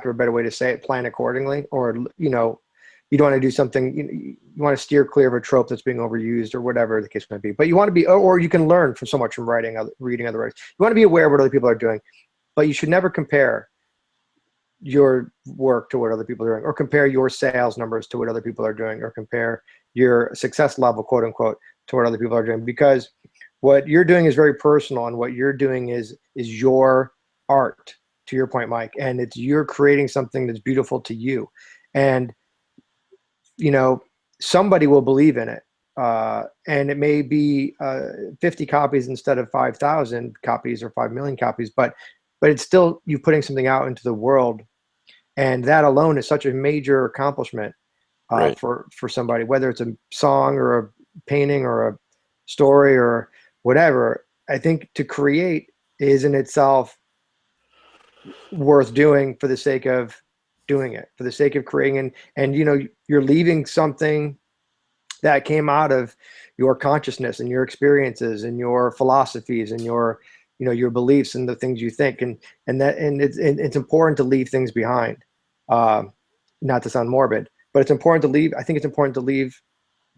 of a better way to say it, plan accordingly. Or, you don't want to do something, you want to steer clear of a trope that's being overused or whatever the case might be. But you want to be, or you can learn from so much from reading other writers. You want to be aware of what other people are doing, but you should never compare your work to what other people are doing, or compare your sales numbers to what other people are doing, or compare your success level, quote unquote, to what other people are doing, because what you're doing is very personal, and what you're doing is your art, to your point, Mike, and you're creating something that's beautiful to you, and somebody will believe in it, and it may be 50 copies instead of 5,000 copies or 5 million copies, but it's still you putting something out into the world. And that alone is such a major accomplishment Right. for somebody, whether it's a song or a painting or a story or whatever. I think to create is in itself worth doing for the sake of doing it, for the sake of creating. And you're leaving something that came out of your consciousness and your experiences and your philosophies and your beliefs and the things you think, and it's important to leave things behind. Not to sound morbid, but it's important to leave. I think it's important to leave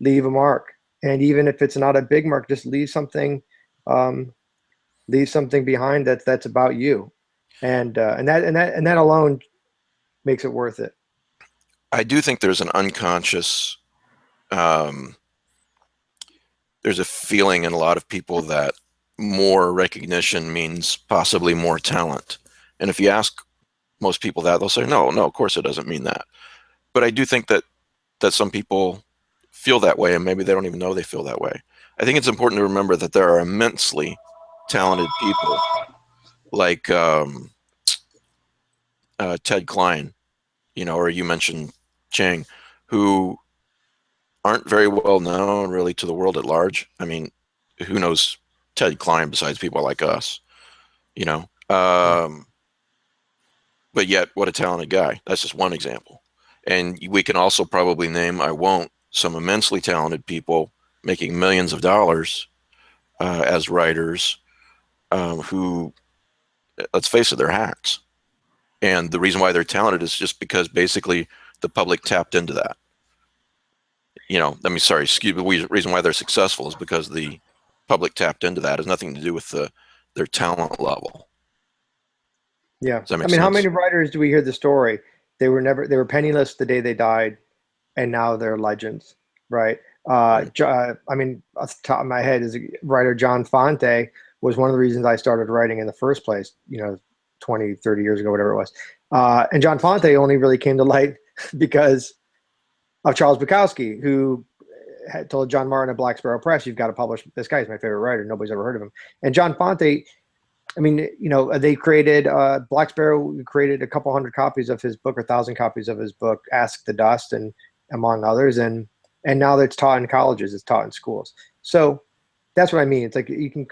a mark, and even if it's not a big mark, just leave something behind that's about you, and that alone makes it worth it. I do think there's an unconscious, there's a feeling in a lot of people that more recognition means possibly more talent. And if you ask most people that, they'll say, no, of course it doesn't mean that. But I do think that some people feel that way, and maybe they don't even know they feel that way. I think it's important to remember that there are immensely talented people like Ted Klein, or you mentioned Chang, who aren't very well known really to the world at large. I mean, who knows Ted Klein besides people like us, but yet what a talented guy. That's just one example. And we can also probably name, I won't, some immensely talented people making millions of dollars as writers who, let's face it, they're hacks. And the reason why they're talented is just because basically the public tapped into that. Excuse me, the reason why they're successful is because the public tapped into that. It has nothing to do with their talent level. Yeah. Does that make I mean, how sense? many writers do we hear the story? They were penniless the day they died, and now they're legends, right? I mean, off the top of my head, is writer John Fonte was one of the reasons I started writing in the first place, 20, 30 years ago, whatever it was. And John Fonte only really came to light because of Charles Bukowski, who had told John Martin at Black Sparrow Press, "You've got to publish this guy. He's my favorite writer. Nobody's ever heard of him." And John Fonte, I mean, they created Black Sparrow created a couple hundred copies of his book, or 1,000 copies of his book, Ask the Dust, and among others. And now it's taught in colleges, it's taught in schools. So that's what I mean. It's like you can,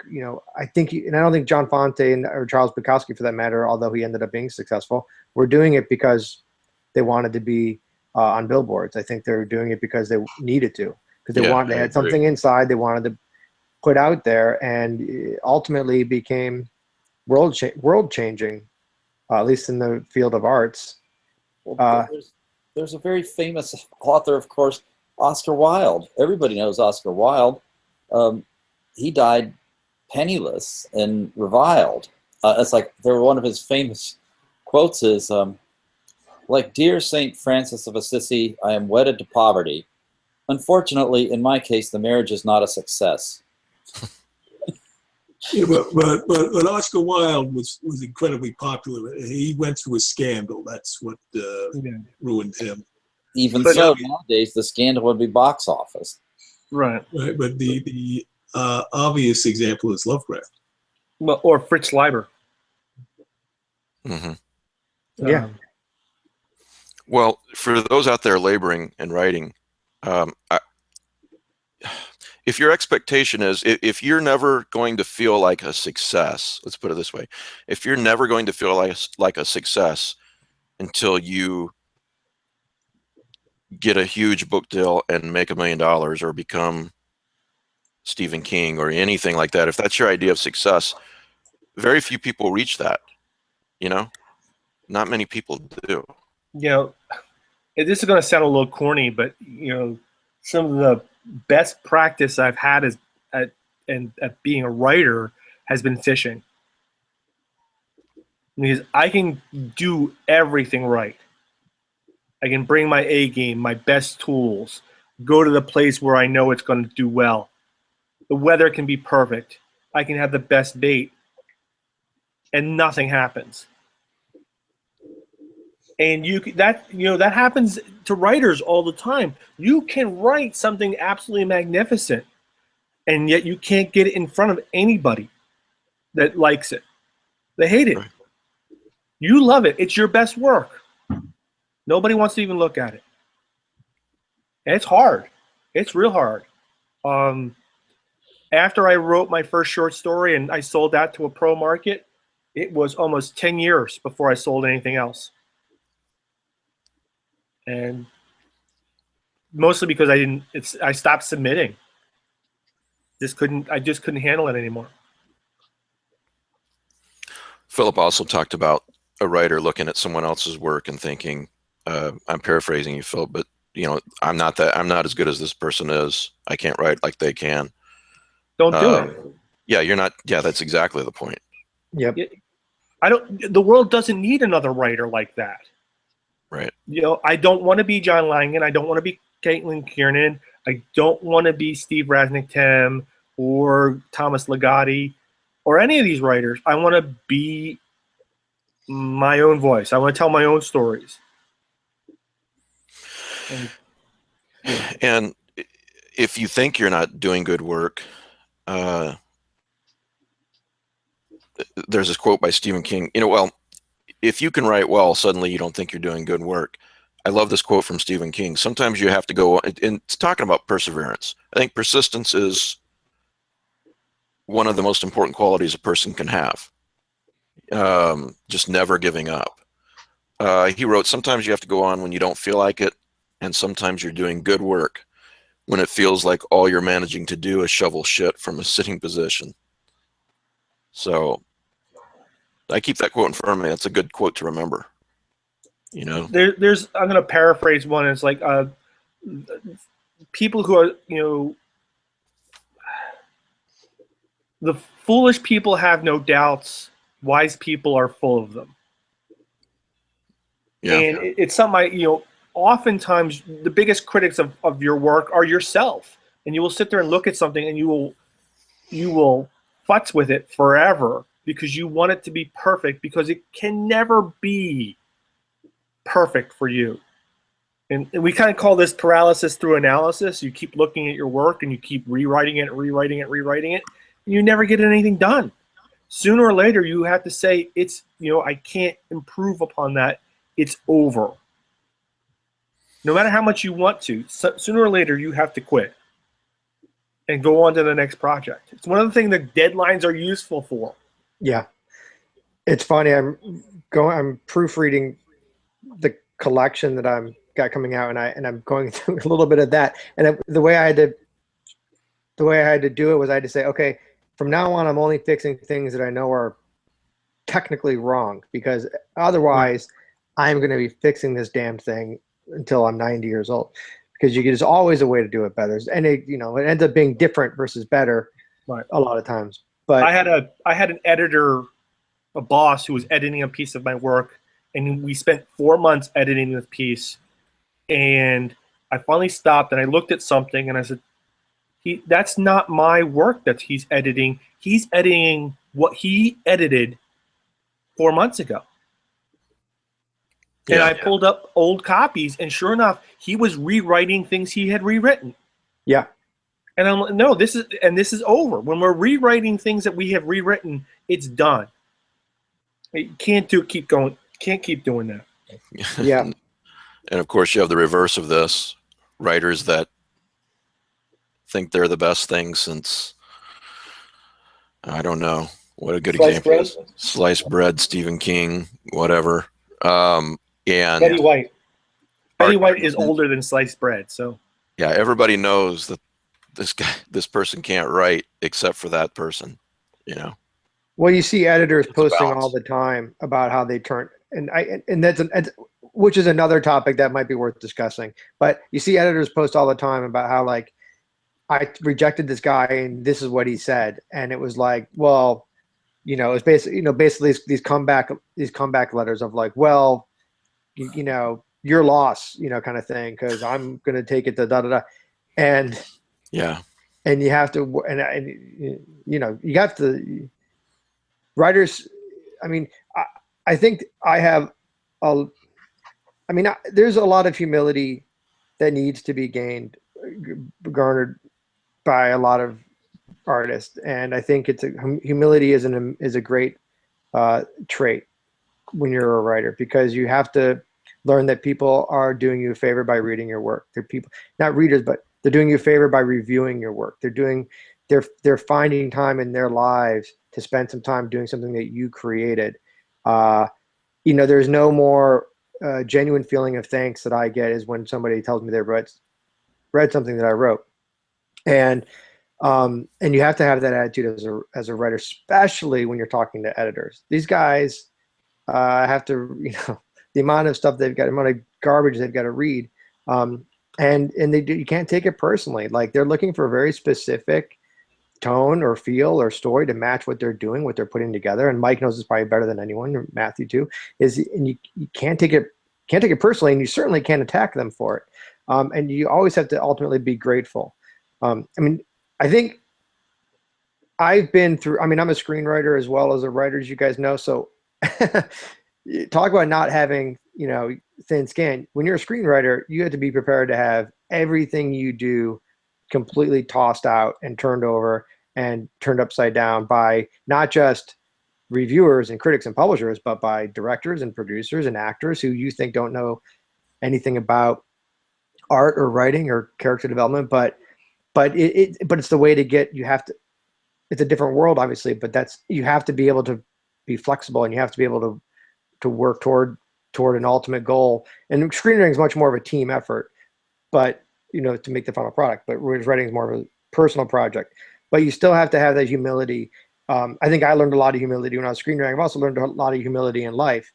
I think, and I don't think John Fonte or Charles Bukowski, for that matter, although he ended up being successful, were doing it because they wanted to be on billboards. I think they were doing it because they needed to, because they had something inside they wanted to put out there, and it ultimately became world changing, at least in the field of arts. Well, there's a very famous author, of course, Oscar Wilde. Everybody knows Oscar Wilde. He died penniless and reviled. It's like one of his famous quotes is, like dear Saint Francis of Assisi, I am wedded to poverty. Unfortunately, in my case, the marriage is not a success. Yeah, but Oscar Wilde was incredibly popular. He went through a scandal. That's what ruined him. Even so, nowadays the scandal would be box office. Right. Right, but the obvious example is Lovecraft. Well, or Fritz Leiber. Mm-hmm. Yeah. Well, for those out there laboring and writing, if your expectation is, if you're never going to feel like a success, let's put it this way, if you're never going to feel like a success until you get a huge book deal and make $1 million or become Stephen King or anything like that, if that's your idea of success, very few people reach that. Not many people do. This is going to sound a little corny, but some of the best practice I've had at being a writer has been fishing, because I can do everything right. I can bring my A game, my best tools, go to the place where I know it's going to do well. The weather can be perfect. I can have the best bait, and nothing happens. And that happens to writers all the time. You can write something absolutely magnificent, and yet you can't get it in front of anybody that likes it. They hate it. Right. You love it. It's your best work. Nobody wants to even look at it. And it's hard. It's real hard. After I wrote my first short story and I sold that to a pro market, it was almost 10 years before I sold anything else. And mostly because I stopped submitting. I just couldn't handle it anymore. Philip also talked about a writer looking at someone else's work and thinking, I'm paraphrasing you, Phil, but I'm not as good as this person is. I can't write like they can. Don't do it. Yeah, you're not. Yeah, that's exactly the point. Yep. The world doesn't need another writer like that. Right. I don't want to be John Langan. I don't want to be Caitlin Kiernan. I don't want to be Steve Rasnick-Tem or Thomas Ligotti or any of these writers. I want to be my own voice. I want to tell my own stories. And if you think you're not doing good work, there's this quote by Stephen King. If you can write well, suddenly you don't think you're doing good work. I love this quote from Stephen King. Sometimes you have to go, and it's talking about perseverance. I think persistence is one of the most important qualities a person can have. Just never giving up. He wrote, sometimes you have to go on when you don't feel like it, and sometimes you're doing good work when it feels like all you're managing to do is shovel shit from a sitting position. So I keep that quote in front of me. That's a good quote to remember. You know, There's I'm going to paraphrase one. It's like people who are, the foolish people have no doubts. Wise people are full of them. yeah, And it's something oftentimes the biggest critics of your work are yourself. And you will sit there and look at something and you will futz with it forever because you want it to be perfect, because it can never be perfect for you. And we kind of call this paralysis through analysis. You keep looking at your work and you keep rewriting it, and you never get anything done. Sooner or later, you have to say, I can't improve upon that. It's over. No matter how much you want to, sooner or later, you have to quit and go on to the next project. It's one of the things that deadlines are useful for. Yeah. It's funny. I'm proofreading the collection that I'm got coming out, and I'm going through a little bit of that. And the way I had to do it was I had to say, okay, from now on, I'm only fixing things that I know are technically wrong, because otherwise I'm going to be fixing this damn thing until I'm 90 years old, because there's always a way to do it better. And it ends up being different versus better a lot of times. But I had an editor, a boss, who was editing a piece of my work, and we spent 4 months editing this piece. And I finally stopped and I looked at something and I said, that's not my work that he's editing. He's editing what he edited 4 months ago. And I pulled up old copies, and sure enough, he was rewriting things he had rewritten. Yeah. And I'm like, no, this is over. When we're rewriting things that we have rewritten, it's done. You can't keep doing that. Yeah. And of course, you have the reverse of this: writers that think they're the best thing since, I don't know what a good example is. Sliced bread, Stephen King, whatever. And Betty White. Betty White is older than sliced bread, so yeah, everybody knows that this person can't write except for that person. Well, you see editors It's posting balance. all the time about how they turn, and that's which is another topic that might be worth discussing. But you see editors post all the time about how, like, I rejected this guy and this is what he said, and it was like, well, it's basically these comeback letters of like, well, your loss, kind of thing, because I'm gonna take it to da da da, and Yeah. and you have to, and you have to. Writers, I mean, I think I have there's a lot of humility that needs to be garnered by a lot of artists, and I think humility is a great trait when you're a writer, because you have to learn that people are doing you a favor by reading your work. They're people, not readers, but they're doing you a favor by reviewing your work. They're finding time in their lives to spend some time doing something that you created. There's no more genuine feeling of thanks that I get is when somebody tells me they read something that I wrote. And you have to have that attitude as a writer, especially when you're talking to editors. These guys have to, the amount of stuff they've got, the amount of garbage they've got to read, and you can't take it personally. Like, they're looking for a very specific tone or feel or story to match what they're doing, what they're putting together. And Mike knows this probably better than anyone, or Matthew too. And you can't take it personally, and you certainly can't attack them for it. And you always have to ultimately be grateful. I think I've been through, I'm a screenwriter as well as a writer, as you guys know. So talk about not having, thin skin. When you're a screenwriter, you have to be prepared to have everything you do completely tossed out and turned over and turned upside down by not just reviewers and critics and publishers, but by directors and producers and actors who you think don't know anything about art or writing or character development. But it's the way to get, it's a different world, obviously, but you have to be able to be flexible, and you have to be able to work toward toward an ultimate goal. And screenwriting is much more of a team effort, but to make the final product. But writing is more of a personal project. But you still have to have that humility. I think I learned a lot of humility when I was screenwriting. I've also learned a lot of humility in life.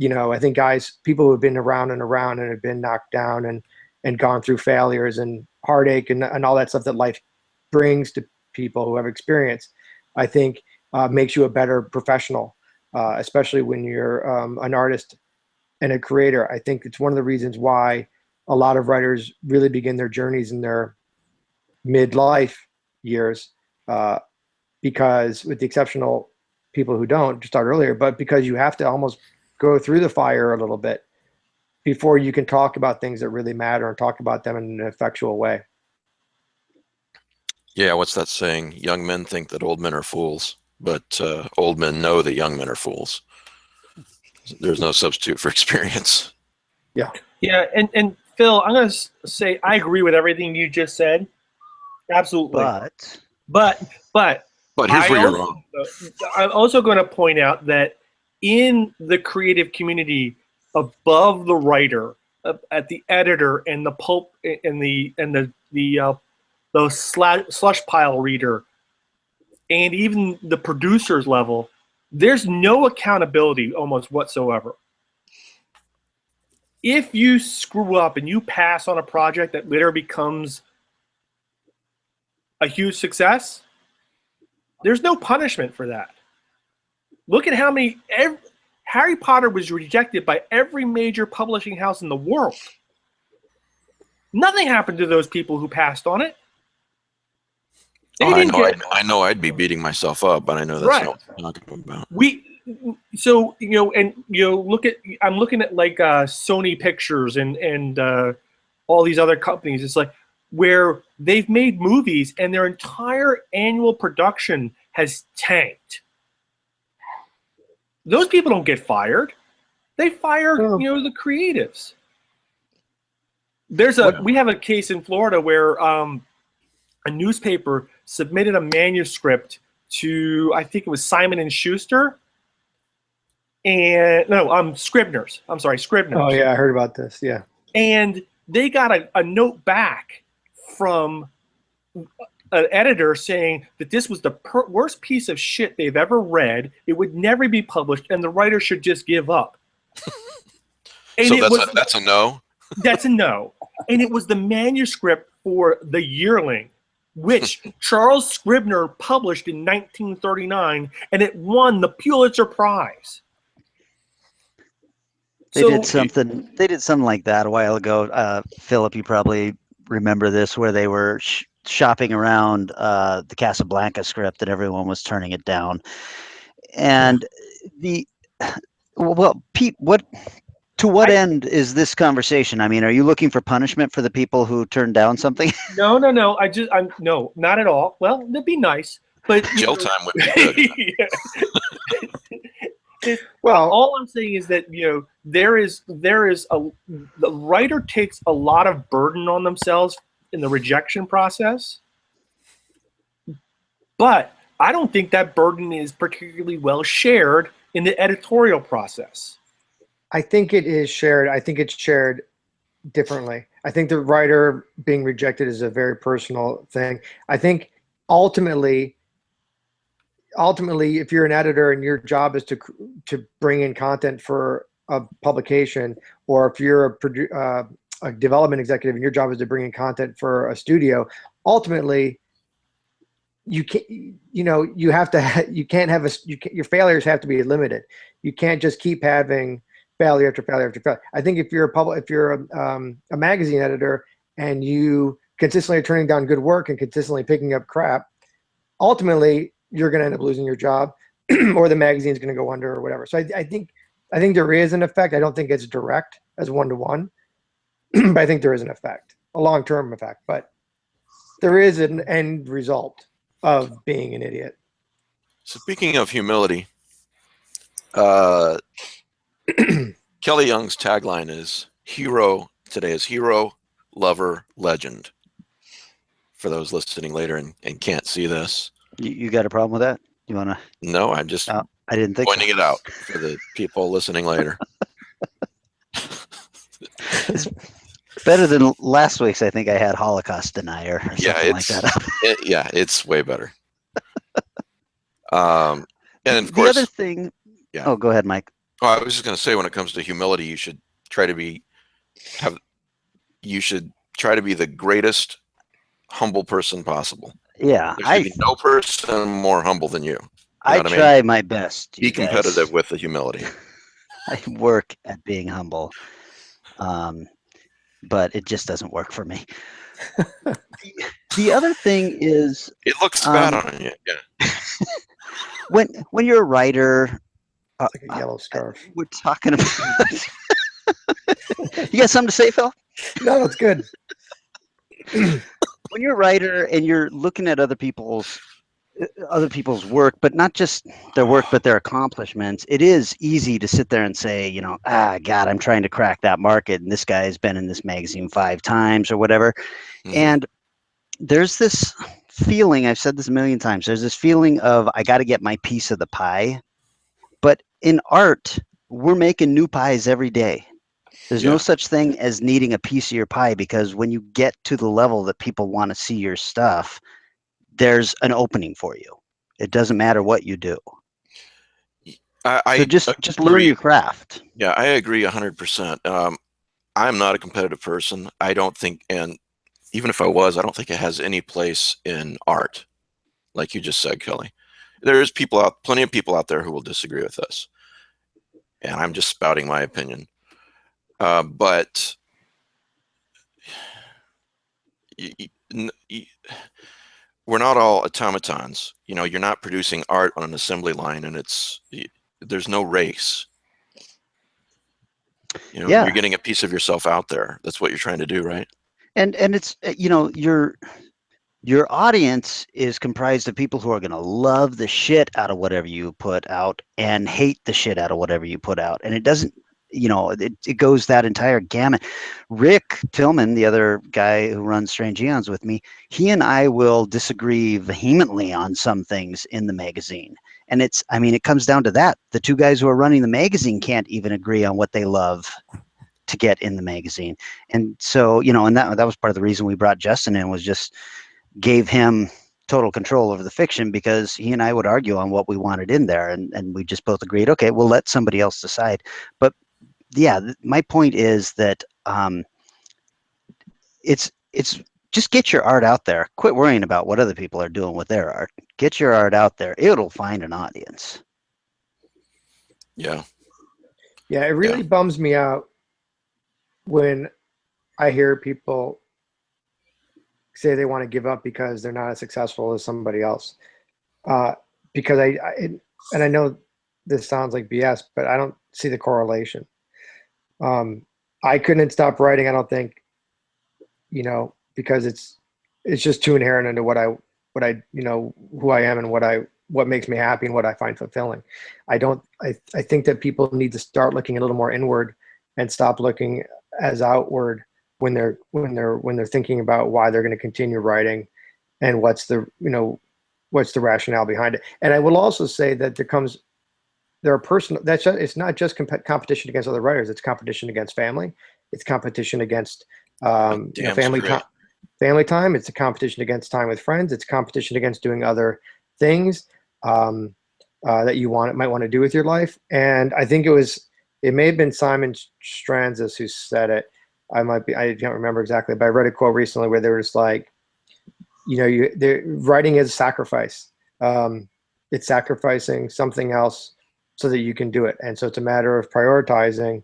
I think people who have been around and around and have been knocked down and gone through failures and heartache and all that stuff that life brings to people who have experience, I think makes you a better professional, especially when you're an artist and a creator. I think it's one of the reasons why a lot of writers really begin their journeys in their midlife years, because with the exceptional people who don't start earlier, but because you have to almost go through the fire a little bit before you can talk about things that really matter and talk about them in an effectual way. Yeah, what's that saying? Young men think that old men are fools, but old men know that young men are fools. There's no substitute for experience. Yeah. Yeah, and Phil, I'm going to say I agree with everything you just said. Absolutely. But here's where you're wrong. I'm also going to point out that in the creative community, above the writer, at the editor and the pulp and the slush pile reader, and even the producer's level, there's no accountability almost whatsoever. If you screw up and you pass on a project that later becomes a huge success, there's no punishment for that. Look at how many Harry Potter was rejected by every major publishing house in the world. Nothing happened to those people who passed on it. I know I'd be beating myself up, but I know that's not what I'm talking about. I'm looking at like Sony Pictures and all these other companies. It's like where they've made movies and their entire annual production has tanked. Those people don't get fired. They fire, the creatives. We have a case in Florida where a newspaper submitted a manuscript to, I think it was Simon and Schuster, and Scribner's. I'm sorry, Scribner's. Oh yeah, I heard about this. Yeah, and they got a note back from an editor saying that this was the worst piece of shit they've ever read. It would never be published, and the writer should just give up. So that's a no? That's a no. And it was the manuscript for The Yearling, which Charles Scribner published in 1939, and it won the Pulitzer Prize. They did something like that a while ago. Philip, you probably remember this, where they were shopping around the Casablanca script and everyone was turning it down. And Pete, to what end is this conversation? I mean, are you looking for punishment for the people who turned down something? No. No, not at all. Well, that'd be nice, but jail time would be good. Well, all I'm saying is that the writer takes a lot of burden on themselves in the rejection process, but I don't think that burden is particularly well shared in the editorial process. I think it is shared. I think it's shared differently. I think the writer being rejected is a very personal thing. I think ultimately, if you're an editor and your job is to bring in content for a publication, or if you're a development executive and your job is to bring in content for a studio, ultimately your failures have to be limited. You can't just keep having failure after failure after failure. I think if you're a magazine editor and you consistently are turning down good work and consistently picking up crap, ultimately you're going to end up losing your job, or the magazine's going to go under or whatever. So I think there is an effect. I don't think it's direct as one-to-one, but I think there is an effect, a long-term effect. But there is an end result of being an idiot. So speaking of humility, Kelly Young's tagline is hero, lover, legend. For those listening later and can't see this. You got a problem with that? You want to? No, I'm just I didn't think pointing it out for the people listening later. Better than last week's. I think I had Holocaust denier or something like that. Yeah, it's way better. And of The course, other thing. Yeah. Oh, go ahead, Mike. Oh, I was just going to say, when it comes to humility, you should try to be the greatest humble person possible. Yeah, There should be no person more humble than you. You know what I mean? try my best. Be You guys. competitive with the humility. I work at being humble, but it just doesn't work for me. The other thing is, it looks bad on you. Yeah. when you're a writer, Like a yellow scarf. we're talking about. You got something to say, Phil? No, it's good. When you're a writer and you're looking at other people's work, but not just their work, but their accomplishments, it is easy to sit there and say, God, I'm trying to crack that market, and this guy's been in this magazine 5 times or whatever. Mhm. And there's this feeling, I've said this a million times, there's this feeling of I got to get my piece of the pie. But in art, we're making new pies every day. There's no such thing as needing a piece of your pie, because when you get to the level that people want to see your stuff, there's an opening for you. It doesn't matter what you do. So just learn your craft. Yeah, I agree 100%. I'm not a competitive person. I don't think, and even if I was, I don't think it has any place in art, like you just said, Kelly. There's plenty of people out there who will disagree with us, and I'm just spouting my opinion. But we're not all automatons. You're not producing art on an assembly line, and there's no race. You're getting a piece of yourself out there. That's what you're trying to do, right? And it's your audience is comprised of people who are going to love the shit out of whatever you put out and hate the shit out of whatever you put out. And it doesn't, it goes that entire gamut. Rick Tillman, the other guy who runs Strange Eons with me, he and I will disagree vehemently on some things in the magazine. And it comes down to that. The 2 guys who are running the magazine can't even agree on what they love to get in the magazine. And so, and that was part of the reason we brought Justin in, was just gave him total control over the fiction, because he and I would argue on what we wanted in there, and we just both agreed, okay, we'll let somebody else decide. But yeah, my point is that it's just get your art out there. Quit worrying about what other people are doing with their art. Get your art out there. It'll find an audience. Yeah. Yeah, it really bums me out when I hear people say they want to give up because they're not as successful as somebody else. Because I know this sounds like BS, but I don't see the correlation. I couldn't stop writing, I don't think, because it's just too inherent into what I who I am and what makes me happy and what I find fulfilling. I think that people need to start looking a little more inward and stop looking as outward when they're thinking about why they're going to continue writing and what's the rationale behind it. And I will also say that it's not just competition against other writers. It's competition against family. It's competition against family time. It's a competition against time with friends. It's competition against doing other things that you might want to do with your life. And I think it may have been Simon Stranzis who said it. I can't remember exactly, but I read a quote recently where they were just like, writing is sacrifice. It's sacrificing something else so that you can do it. And so it's a matter of prioritizing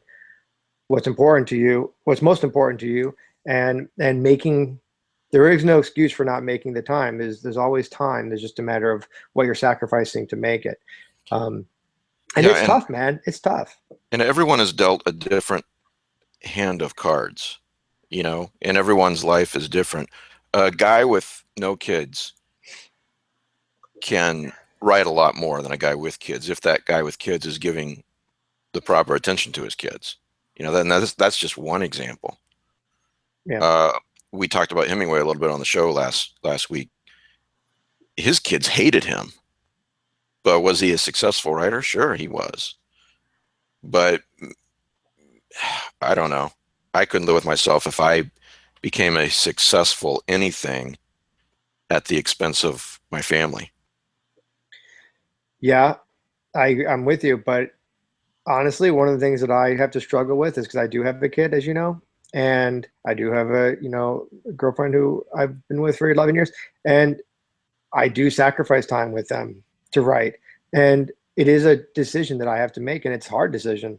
what's important to you, what's most important to you, and making. There is no excuse for not making the time. There's always time. There's just a matter of what you're sacrificing to make it. And it's tough, man. It's tough. And everyone is dealt a different hand of cards, and everyone's life is different. A guy with no kids can write a lot more than a guy with kids, if that guy with kids is giving the proper attention to his kids. Then that's just one example. Yeah. We talked about Hemingway a little bit on the show last week. His kids hated him, but was he a successful writer? Sure, he was. But I don't know. I couldn't live with myself if I became a successful anything at the expense of my family. Yeah, I'm with you, but honestly, one of the things that I have to struggle with is because I do have a kid, as you know, and I do have a girlfriend who I've been with for 11 years, and I do sacrifice time with them to write, and it is a decision that I have to make, and it's a hard decision,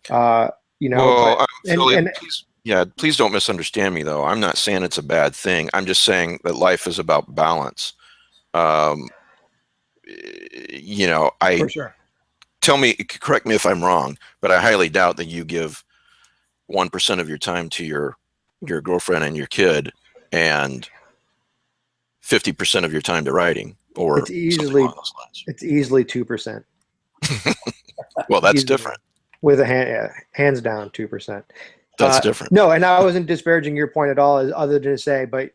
Well, but Philly, and please don't misunderstand me though. I'm not saying it's a bad thing. I'm just saying that life is about balance. Um, for sure. Correct me if I'm wrong, but I highly doubt that you give 1% of your time to your girlfriend and your kid, and 50% of your time to writing, or It's something easily along those lines. it's easily 2%. Well, that's Easily. different. With a hands down 2%. That's different. No, and I wasn't disparaging your point at all, other than to say, but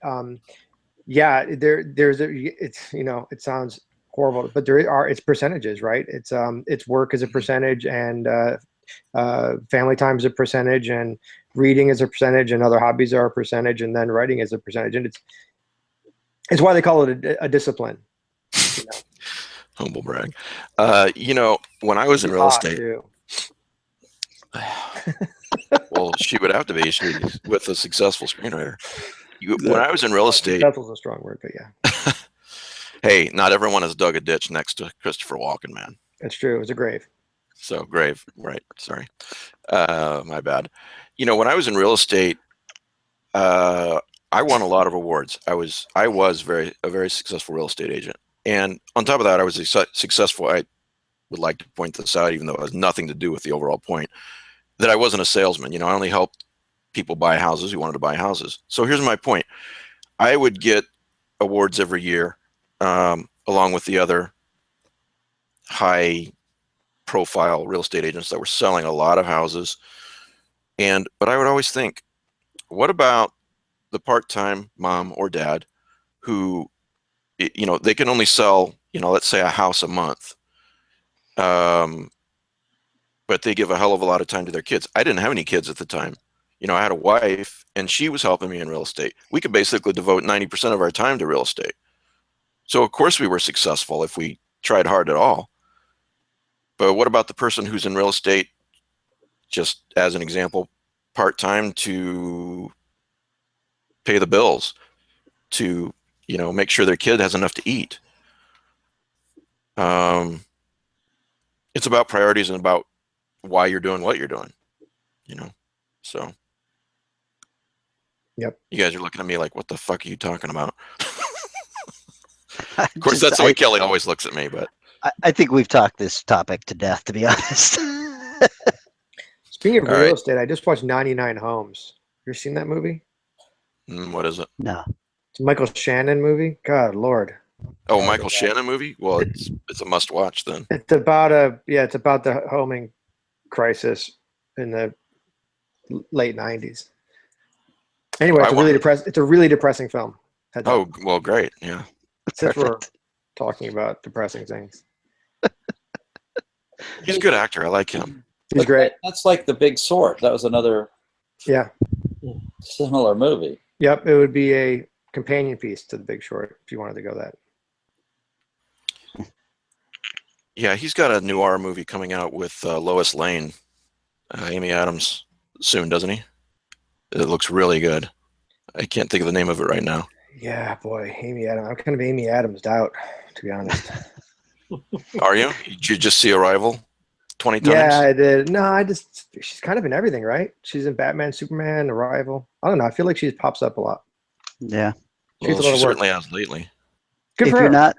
yeah, it's it sounds horrible, but it's percentages, right? It's work as a percentage, and family time is a percentage, and reading is a percentage, and other hobbies are a percentage, and then writing is a percentage, and it's why they call it a discipline. Humble brag. When I was in real Hot, estate, too. well, she would have to be. She's with a successful screenwriter. When I was in real estate, That was a strong word, but yeah, hey, not everyone has dug a ditch next to Christopher Walken, man. it's true. It was a grave. So grave, right? Sorry, my bad. When I was in real estate, I won a lot of awards. I was a very successful real estate agent, and on top of that, I was successful. I would like to point this out, even though it has nothing to do with the overall point, that I wasn't a salesman. I only helped people buy houses who wanted to buy houses. So here's my point. I would get awards every year, along with the other high profile real estate agents that were selling a lot of houses. But I would always think, what about the part-time mom or dad who, they can only sell, let's say a house a month. But they give a hell of a lot of time to their kids. I didn't have any kids at the time. I had a wife, and she was helping me in real estate. We could basically devote 90% of our time to real estate. So of course we were successful if we tried hard at all. But what about the person who's in real estate, just as an example, part-time to pay the bills, to, make sure their kid has enough to eat? It's about priorities and about why you're doing what you're doing, so. Yep. You guys are looking at me like, what the fuck are you talking about? Of course, that's the way Kelly always looks at me, but I think we've talked this topic to death, to be honest. Speaking of All real right. estate, I just watched 99 Homes. You ever seen that movie? What is it? No. It's a Michael Shannon movie. God, Lord. Oh, Michael Shannon movie? Well, it's a must watch then. It's about the homing crisis in the late 90s. Anyway, it's a really depressing film. Oh, well, great. Yeah. Since we're talking about depressing things. He's a good actor. I like him. He's great. That's like The Big Sword. That was another similar movie. Yep, it would be a companion piece to The Big Short if you wanted to go that. Yeah, he's got a noir movie coming out with Lois Lane, Amy Adams, soon, doesn't he? It looks really good. I can't think of the name of it right now. Yeah, boy, Amy Adams. I'm kind of Amy Adams out, to be honest. Are you? Did you just see Arrival 20 times? Yeah, I did. No, she's kind of in everything, right? She's in Batman, Superman, Arrival. I don't know. I feel like she pops up a lot. Yeah. Well, she certainly has lately. Good if for you're her. not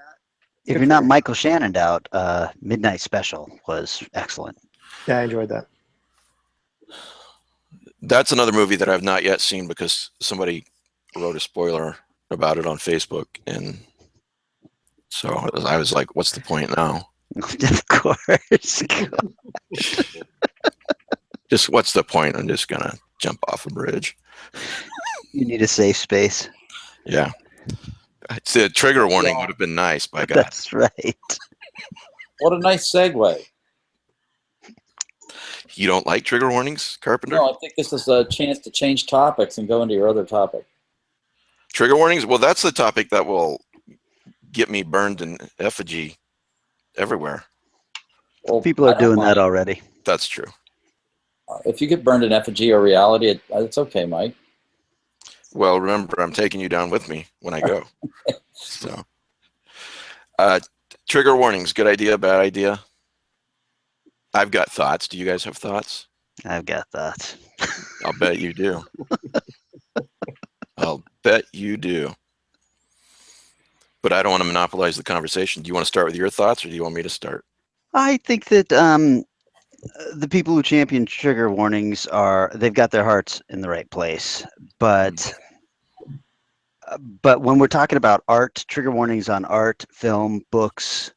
if you're not Michael Shannon out, Midnight Special was excellent. Yeah, I enjoyed that. That's another movie that I've not yet seen because somebody wrote a spoiler about it on Facebook, and so I was like, "What's the point now?" Of course. Just what's the point? I'm just gonna jump off a bridge. You need a safe space. Yeah, the trigger warning would have been nice, by God. That's right. What a nice segue. You don't like trigger warnings, Carpenter? No, I think this is a chance to change topics and go into your other topic. Trigger warnings? Well, that's the topic that will get me burned in effigy everywhere. Well, People I are don't doing that mind. already. That's true. If you get burned in effigy or reality, it's okay, Mike. Well, remember, I'm taking you down with me when I go. So, trigger warnings, good idea, bad idea? I've got thoughts. Do you guys have thoughts? I've got that. I'll bet you do. I'll bet you do. But I don't want to monopolize the conversation. Do you want to start with your thoughts, or do you want me to start? I think that the people who champion trigger warnings they've got their hearts in the right place, but when we're talking about art, trigger warnings on art, film, books,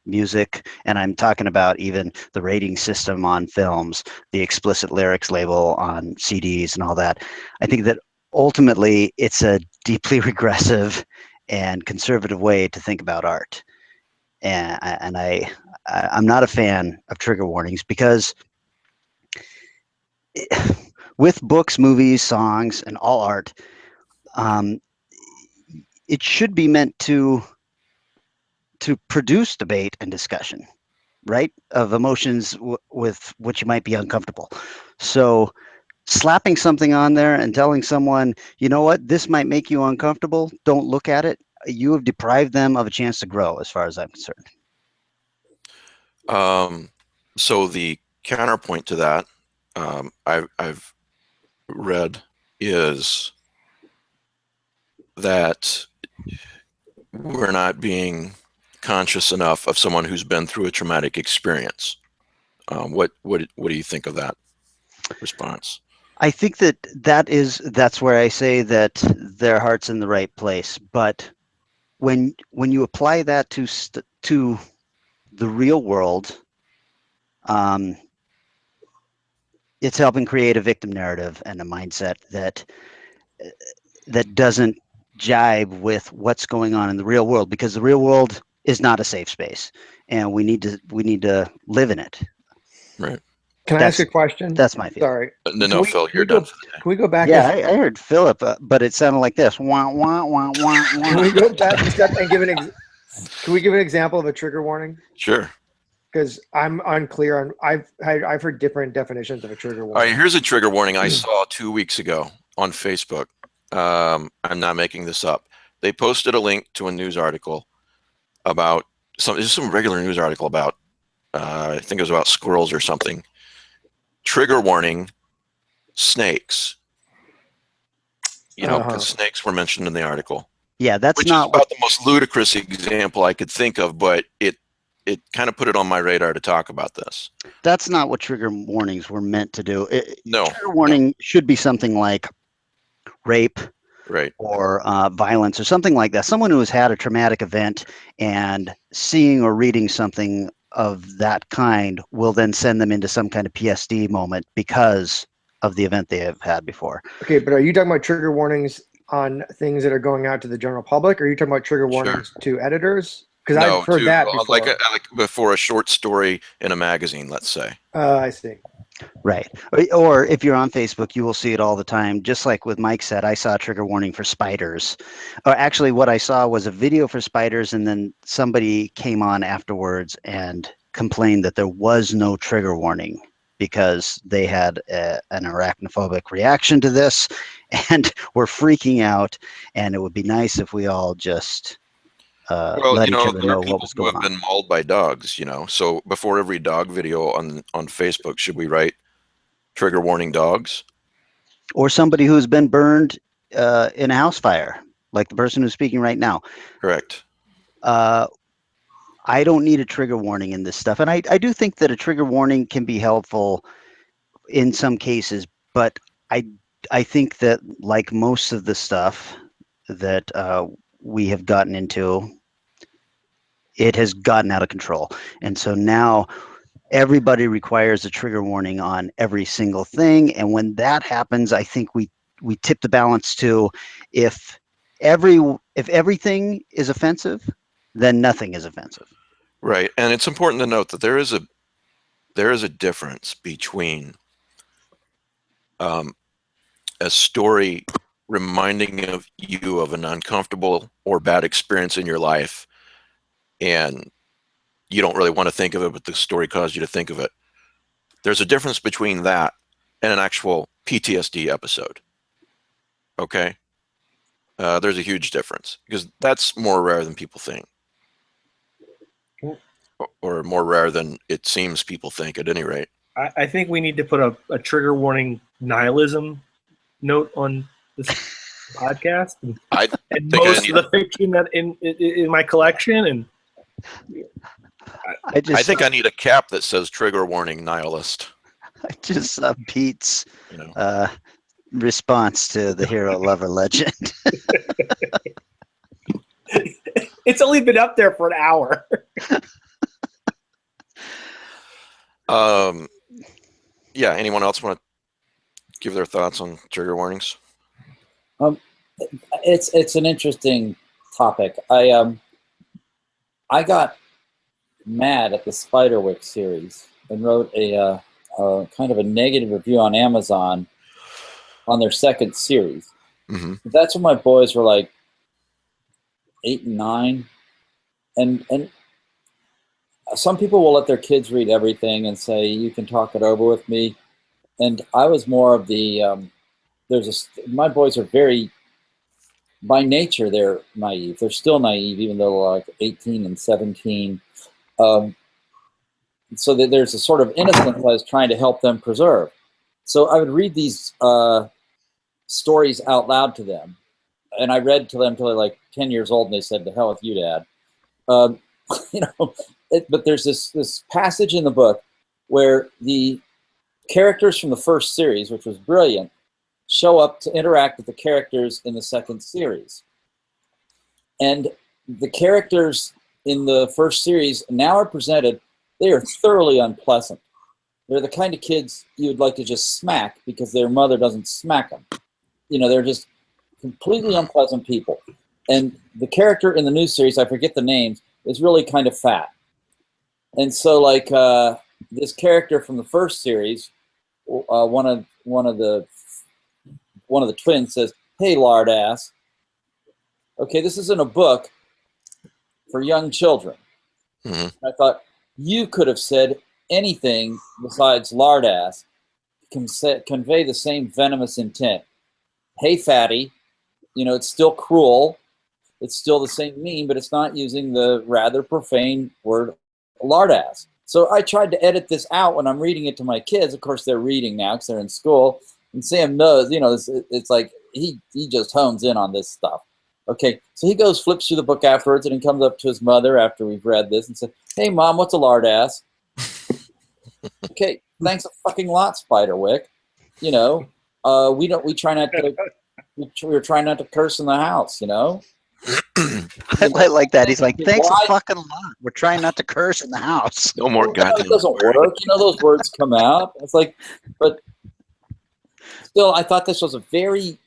music, and I'm talking about even the rating system on films, the explicit lyrics label on CDs and all that. I think that ultimately it's a deeply regressive and conservative way to think about art. And I'm not a fan of trigger warnings because with books, movies, songs, and all art, it should be meant to produce debate and discussion, right? Of emotions with which you might be uncomfortable. So slapping something on there and telling someone, you know what, this might make you uncomfortable, don't look at it, you have deprived them of a chance to grow, as far as I'm concerned. So the counterpoint to that, I've read, is that we're not being conscious enough of someone who's been through a traumatic experience. What do you think of that response? I think that's where I say that their heart's in the right place. But when you apply that to the real world, it's helping create a victim narrative and a mindset that doesn't jibe with what's going on in the real world, because the real world is not a safe space, and we need to live in it. Right. Can I ask a question? That's my feeling. Sorry. No, Phil, you're done for the day. Can we go back? Yeah, I heard Philip, but it sounded like this. Wah, wah, wah, wah, wah. Can we go back a step and give can we give an example of a trigger warning? Sure. Because I'm unclear on. I've heard different definitions of a trigger warning. All right, here's a trigger warning I saw 2 weeks ago on Facebook. I'm not making this up. They posted a link to a news article about some regular news article about, I think it was about squirrels or something. Trigger warning, snakes. You know, because snakes were mentioned in the article. Yeah, that's which not is about the most ludicrous example I could think of, but it kind of put it on my radar to talk about this. That's not what trigger warnings were meant to do. No. Trigger warning should be something like rape, right, or violence or something like that. Someone who has had a traumatic event and seeing or reading something of that kind will then send them into some kind of PSD moment because of the event they have had before. Okay, but are you talking about trigger warnings on things that are going out to the general public, or are you talking about trigger warnings to editors? Because I've heard that before. Like before a short story in a magazine, let's say. I see. Right. Or if you're on Facebook, you will see it all the time. Just like with Mike said, I saw a trigger warning for spiders. Or actually, what I saw was a video for spiders, and then somebody came on afterwards and complained that there was no trigger warning because they had an arachnophobic reaction to this and were freaking out. And it would be nice if we all just let each other know what was going on. There are people who have been mauled by dogs, you know. So before every dog video on Facebook, should we write trigger warning dogs? Or somebody who's been burned in a house fire, like the person who's speaking right now. Correct. I don't need a trigger warning in this stuff. And I do think that a trigger warning can be helpful in some cases, but I think that, like most of the stuff that we have gotten into, it has gotten out of control. And so now everybody requires a trigger warning on every single thing. And when that happens, I think we tip the balance to if everything is offensive, then nothing is offensive. Right. And it's important to note that there is there is a difference between a story reminding of you of an uncomfortable or bad experience in your life, and you don't really want to think of it, but the story caused you to think of it. There's a difference between that and an actual PTSD episode. Okay? There's a huge difference, because that's more rare than people think. Or more rare than it seems people think, at any rate. I think we need to put a trigger warning nihilism note on this podcast, and most of the fiction that in my collection. And I think I need a cap that says "trigger warning nihilist." I just Pete's response to the hero lover legend. It's only been up there for an hour. Yeah. Anyone else want to give their thoughts on trigger warnings? It's an interesting topic. I got mad at the Spiderwick series and wrote a kind of a negative review on Amazon on their second series. Mm-hmm. That's when my boys were like 8 and 9, and some people will let their kids read everything and say, you can talk it over with me. And I was more of the, my boys are very, by nature, they're naive. They're still naive, even though they're like 18 and 17. So that there's a sort of innocence I was trying to help them preserve. So I would read these stories out loud to them. And I read to them till they're like 10 years old, and they said, "To hell with you, Dad." But there's this passage in the book where the characters from the first series, which was brilliant, show up to interact with the characters in the second series. And the characters in the first series now are presented, they are thoroughly unpleasant. They're the kind of kids you would like to just smack because their mother doesn't smack them. They're just completely unpleasant people. And the character in the new series, I forget the names, is really kind of fat. And so, like, this character from the first series, one of the twins says, "Hey, lard ass." Okay, this isn't a book for young children. Mm-hmm. I thought, you could have said anything besides lard ass can convey the same venomous intent. Hey, fatty, it's still cruel. It's still the same meme, but it's not using the rather profane word lard ass. So I tried to edit this out when I'm reading it to my kids. Of course, they're reading now because they're in school. And Sam knows, it's like he just hones in on this stuff. Okay, so he goes, flips through the book afterwards, and he comes up to his mother after we've read this and says, "Hey, Mom, what's a lard ass?" Okay, thanks a fucking lot, Spiderwick. We try not to. We're trying not to curse in the house. I like that. He's like, "Thanks a fucking lot. We're trying not to curse in the house." No more goddamn. It doesn't work. Those words come out. It's like, but still, I thought this was a very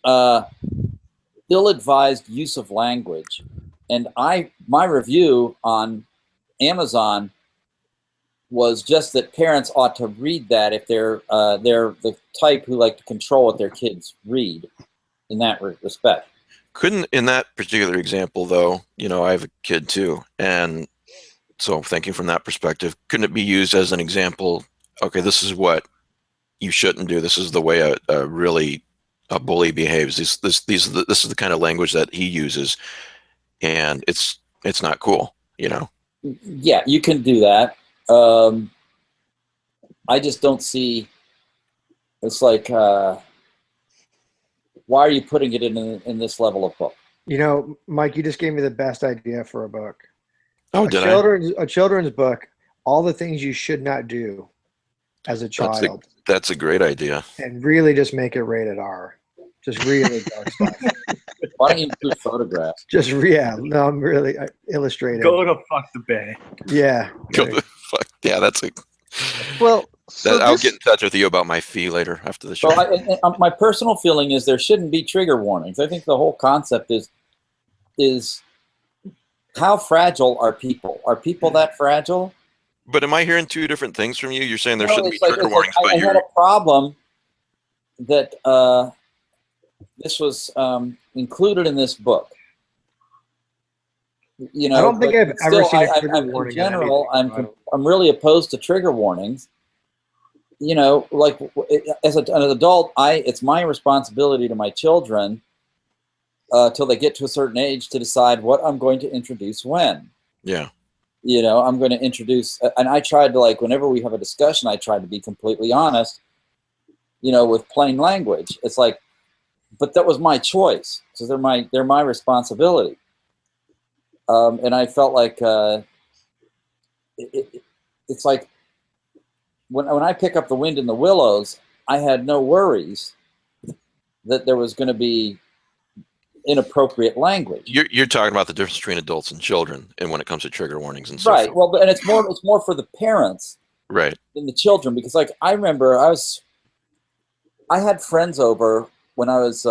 ill-advised use of language. And my review on Amazon was just that parents ought to read that if they're the type who like to control what their kids read in that respect. Couldn't, in that particular example, though, I have a kid too, and so thinking from that perspective, couldn't it be used as an example? Okay, this is what you shouldn't do. This is the way a bully behaves. This is the kind of language that he uses, and it's not cool. Yeah, you can do that. I just don't see. It's like, why are you putting it in this level of book? Mike, you just gave me the best idea for a book. Oh, A children's book, all the things you should not do as a child. That's a great idea. And really just make it rated R. Just really dark stuff. Why don't you include photographs? I'm really illustrated. Go to fuck the bay. Yeah. Go to fuck. Yeah, that's a. Well, I'll get in touch with you about my fee later after the show. So my personal feeling is there shouldn't be trigger warnings. I think the whole concept is how fragile are people? Are people that fragile? But am I hearing two different things from you? You're saying there No, shouldn't be it's like, trigger it's like warnings, but I had you're a problem that this was included in this book. You know, I don't think but I've ever still, seen a trigger in warning in general, anything. I'm really opposed to trigger warnings. You know, like as an adult, it's my responsibility to my children till they get to a certain age to decide what I'm going to introduce when. yeah. You know, I'm going to introduce, and I tried to, like, whenever we have a discussion, I try to be completely honest, you know, with plain language. It's like, but that was my choice, because they're my responsibility. And I felt like it's like when I pick up the wind in the willows, I had no worries that there was going to be inappropriate language. You're talking about the difference between adults and children, and when it comes to trigger warnings and so Right. forth. Well, and it's more for the parents Right. than the children, because, like, I remember I had friends over when I was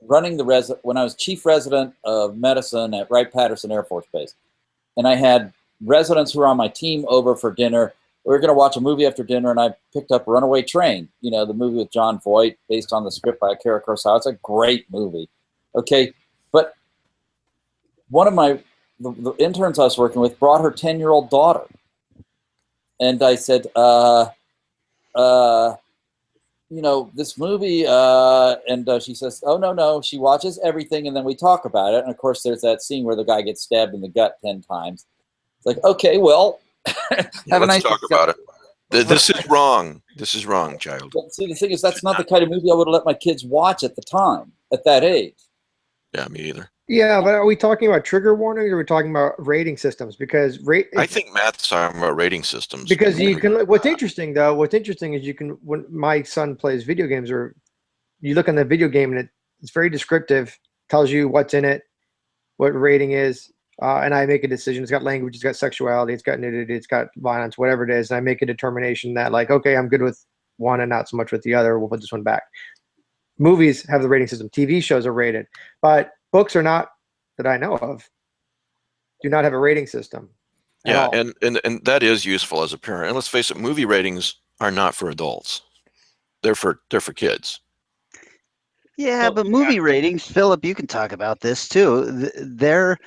running when I was chief resident of medicine at Wright-Patterson Air Force Base, and I had residents who were on my team over for dinner. We were going to watch a movie after dinner, and I picked up Runaway Train, you know, the movie with John Voight, based on the script by Akira Kurosawa. It's a great movie. Okay, but one of the interns I was working with brought her 10-year-old daughter, and I said, you know, this movie, and she says, oh, no, she watches everything, and then we talk about it. And of course, there's that scene where the guy gets stabbed in the gut 10 times. It's like, okay, well, Let's talk about it. This is wrong. This is wrong, child. But see, the thing is, that's not the kind of movie I would have let my kids watch at the time, at that age. Yeah, me either. Yeah, but are we talking about trigger warnings or are we talking about rating systems? Because I think Matt's talking about rating systems. because you can. What's interesting is you can, when my son plays video games, or you look on the video game and it's very descriptive, tells you what's in it, what rating is, and I make a decision. It's got language, it's got sexuality, it's got nudity, it's got violence, whatever it is. And I make a determination that, like, okay, I'm good with one and not so much with the other. We'll put this one back. Movies have the rating system. TV shows are rated, but books are not, that I know of, do not have a rating system. Yeah, and that is useful as a parent. And let's face it, movie ratings are not for adults. They're for kids. Yeah, but movie ratings, Philip, you can talk about this too. They're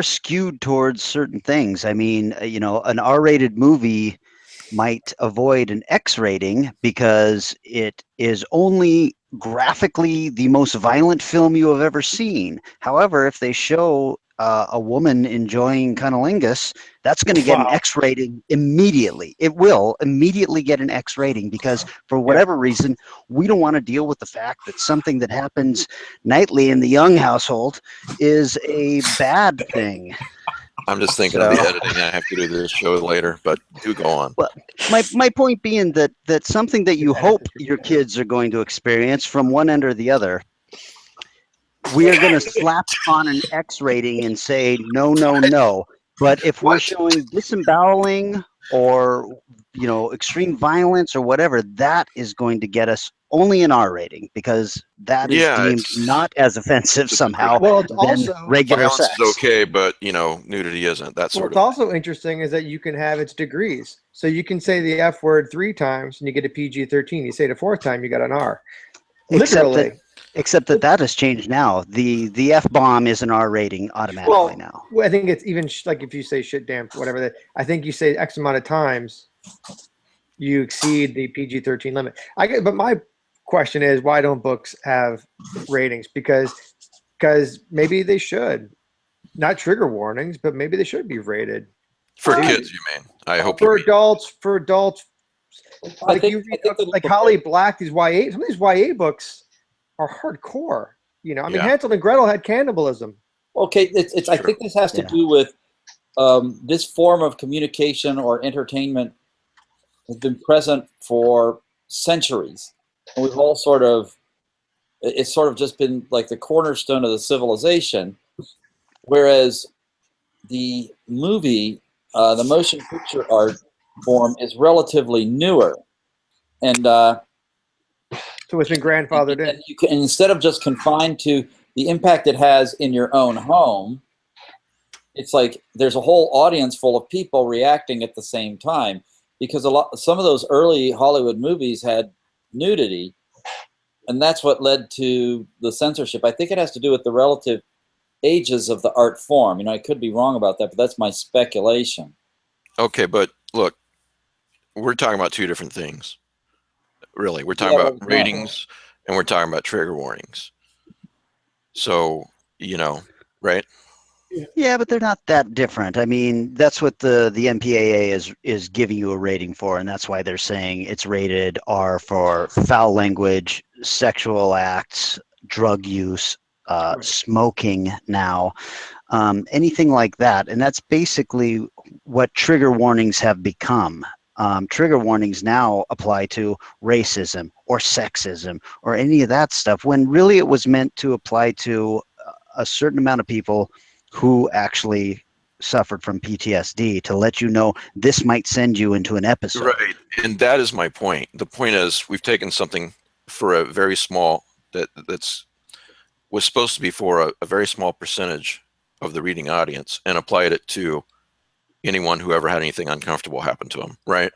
skewed towards certain things. I mean, you know, an R-rated movie might avoid an X rating because it is only graphically the most violent film you have ever seen. However, if they show a woman enjoying cunnilingus, that's going to get an X rating immediately. It will immediately get an X rating because for whatever reason, we don't want to deal with the fact that something that happens nightly in the Young household is a bad thing. I'm just thinking of the editing I have to do this show later, but do go on. Well, my point being that something that you hope your kids are going to experience from one end or the other, we are going to slap on an X rating and say no, no, no. But if we're showing disemboweling or, you know, extreme violence or whatever, that is going to get us only an R rating because that is deemed not as offensive somehow than regular violence sex. is okay, but, you know, nudity isn't. That sort of thing. What's also interesting is that you can have its degrees. So you can say the F word 3 times and you get a PG-13. You say it a 4th time, you got an R. Literally. Except that has changed now. The F-bomb is an R rating automatically now. Well, I think it's even like if you say shit, damn, whatever. I think you say X amount of times, you exceed the PG-13 limit. But my question is, why don't books have ratings? Because maybe they should. Not trigger warnings, but maybe they should be rated. For kids, you mean? I hope for adults. Like you read, like Holly Black, these YA. Some of these YA books are hardcore. You know, I mean, Hansel and Gretel had cannibalism. Okay, it's I think this has to do with this form of communication or entertainment has been present for centuries, and we've all it's sort of just been like the cornerstone of the civilization, whereas the movie, the motion picture art form is relatively newer, and so it's been grandfathered in. And you can, instead of just confined to the impact it has in your own home, it's like there's a whole audience full of people reacting at the same time, because some of those early Hollywood movies had nudity, and that's what led to the censorship. I think it has to do with the relative ages of the art form. You know, I could be wrong about that, but that's my speculation. Okay, but look, we're talking about two different things. Really, we're talking about ratings and we're talking about trigger warnings. So, you know, right? Yeah, but they're not that different. I mean, that's what the MPAA is giving you a rating for, and that's why they're saying it's rated R for foul language, sexual acts, drug use, smoking now, anything like that. And that's basically what trigger warnings have become. Trigger warnings now apply to racism or sexism or any of that stuff, when really it was meant to apply to a certain amount of people who actually suffered from PTSD, to let you know this might send you into an episode. Right, and that is my point. The point is we've taken something for a very small, was supposed to be for a very small percentage of the reading audience, and applied it to anyone who ever had anything uncomfortable happen to them, right?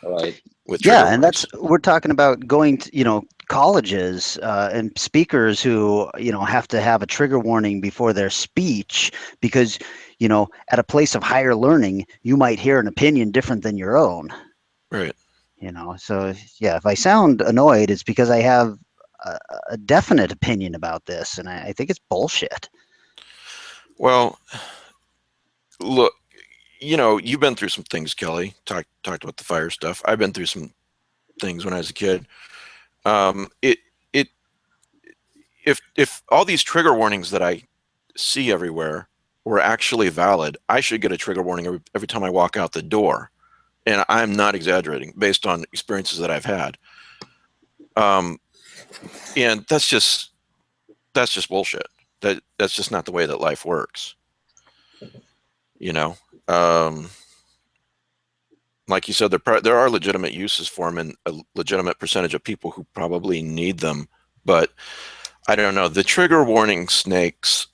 Right. With trigger Yeah, and warnings. we're talking about going to, colleges and speakers who, have to have a trigger warning before their speech because, at a place of higher learning, you might hear an opinion different than your own. Right. So yeah, if I sound annoyed, it's because I have a definite opinion about this, and I think it's bullshit. Well, look, you've been through some things, Kelly. Talked about the fire stuff. I've been through some things when I was a kid. If all these trigger warnings that I see everywhere were actually valid, I should get a trigger warning every time I walk out the door, and I'm not exaggerating, based on experiences that I've had. And that's just bullshit. That's just not the way that life works. Like you said, there are legitimate uses for them, and a legitimate percentage of people who probably need them. But I don't know. The trigger warning snakes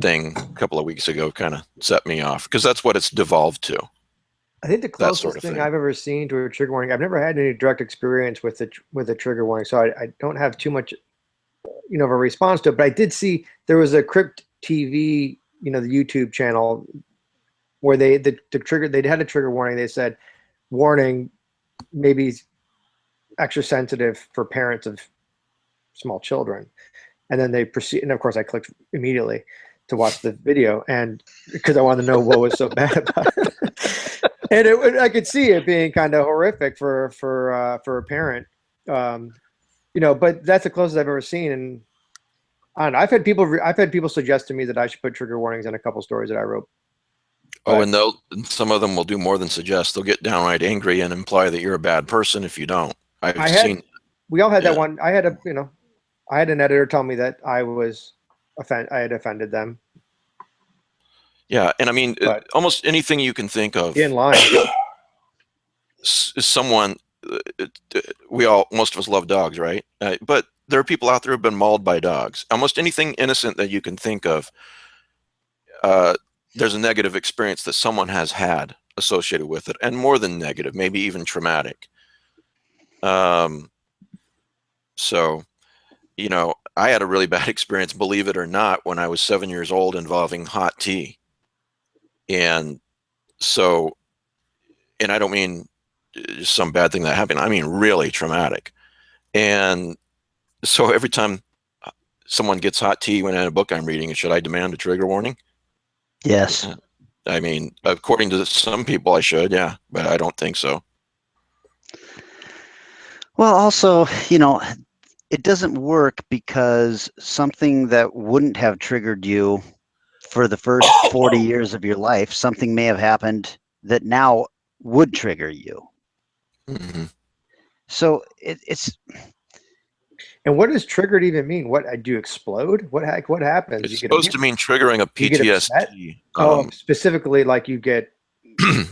thing a couple of weeks ago kind of set me off, because that's what it's devolved to. I think the closest sort of thing thing I've ever seen to a trigger warning, I've never had any direct experience with a trigger warning, so I don't have too much, of a response to it. But I did see there was a Crypt TV, the YouTube channel, where they had a trigger warning. They said, warning, maybe extra sensitive for parents of small children. And then they proceed, and of course I clicked immediately to watch the video, and because I wanted to know what was so bad about it. And I could see it being kind of horrific for a parent, but that's the closest I've ever seen. And I don't know, I've had people suggest to me that I should put trigger warnings in a couple stories that I wrote. Oh, and some of them will do more than suggest. They'll get downright angry and imply that you're a bad person if you don't. We all had that one. I had an editor tell me that I had offended them. Yeah, and I mean, almost anything you can think of in line. Someone, most of us love dogs, right? But there are people out there who've been mauled by dogs. Almost anything innocent that you can think of, there's a negative experience that someone has had associated with it, and more than negative, maybe even traumatic. So, I had a really bad experience, believe it or not, when I was 7 years old, involving hot tea. And so, and I don't mean just some bad thing that happened. I mean really traumatic. And so every time someone gets hot tea when in a book I'm reading, should I demand a trigger warning? Yes. I mean, according to some people, I should, yeah, but I don't think so. Well, also, it doesn't work because something that wouldn't have triggered you for the first 40 years of your life, something may have happened that now would trigger you. Mm-hmm. So it's. And what does triggered even mean? What, do you explode? What happens? It's supposed to mean triggering a PTSD. Specifically, like you get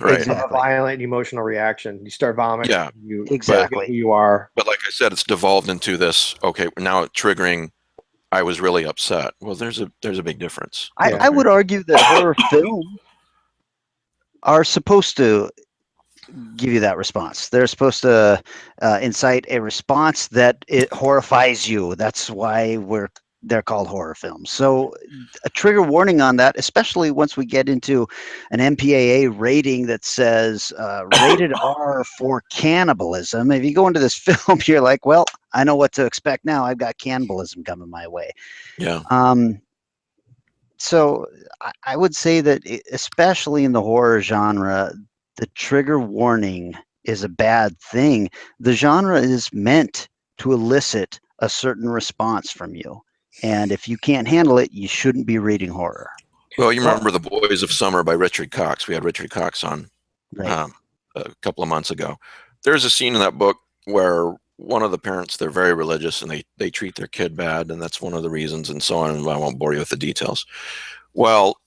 right. a violent emotional reaction. You start vomiting. Yeah, you exactly. Who you are. But like I said, it's devolved into this. Okay, now triggering I was really upset. Well, there's a big difference. I would argue that horror films are supposed to give you that response. They're supposed to incite a response that it horrifies you. That's why they're called horror films. So a trigger warning on that, especially once we get into an MPAA rating that says rated R for cannibalism. If you go into this film, you're like, well, I know what to expect now. I've got cannibalism coming my way. Yeah. So I would say that, especially in the horror genre, the trigger warning is a bad thing. The genre is meant to elicit a certain response from you. And if you can't handle it, you shouldn't be reading horror. Well, you remember The Boys of Summer by Richard Cox. We had Richard Cox on Right. A couple of months ago. There's a scene in that book where one of the parents, they're very religious and they treat their kid bad, and that's one of the reasons, and so on. And I won't bore you with the details. Well,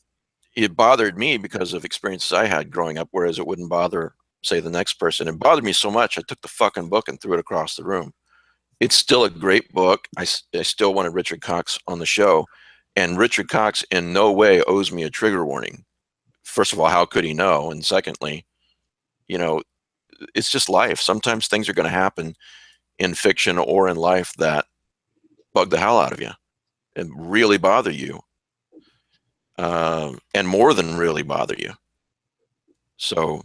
it bothered me because of experiences I had growing up, whereas it wouldn't bother, say, the next person. It bothered me so much, I took the fucking book and threw it across the room. It's still a great book. I still wanted Richard Cox on the show, and Richard Cox in no way owes me a trigger warning. First of all, how could he know? And secondly, you know, it's just life. Sometimes things are going to happen in fiction or in life that bug the hell out of you and really bother you. And more than really bother you. So,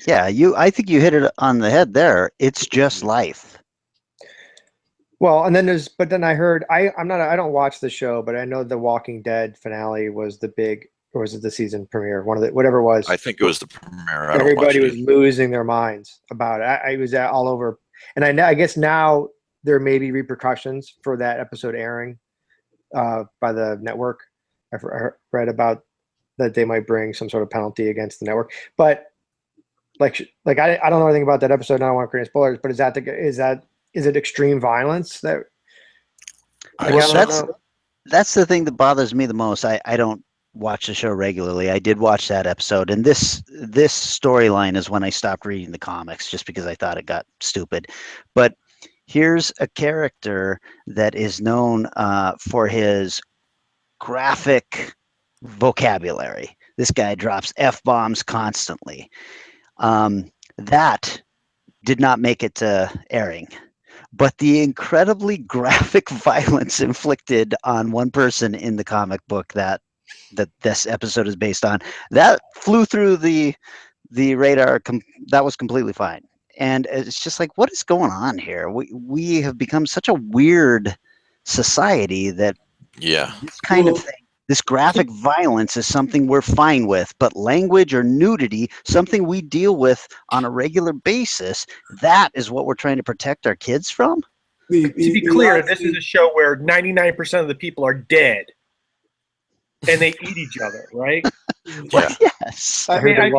yeah, I think you hit it on the head there. It's just life. Well, and then but then I heard, I don't watch the show, but I know the Walking Dead finale was the big, or was it the season premiere? Whatever it was. I think it was the premiere. Everybody was losing their minds about it. I was all over, and I guess now there may be repercussions for that episode airing by the network. I've read about that they might bring some sort of penalty against the network, but I don't know anything about that episode. And I don't want to create spoilers, but is it extreme violence that? That's the thing that bothers me the most. I don't watch the show regularly. I did watch that episode, and this storyline is when I stopped reading the comics, just because I thought it got stupid. But here's a character that is known for his graphic vocabulary. This guy drops F-bombs constantly. That did not make it to airing. But the incredibly graphic violence inflicted on one person in the comic book that this episode is based on, that flew through the radar. That was completely fine. And it's just like, what is going on here? We have become such a weird society that this kind of thing, this graphic violence is something we're fine with, but language or nudity, something we deal with on a regular basis, that is what we're trying to protect our kids from? To be clear, this is a show where 99% of the people are dead and they eat each other, right? Well, yes. All right.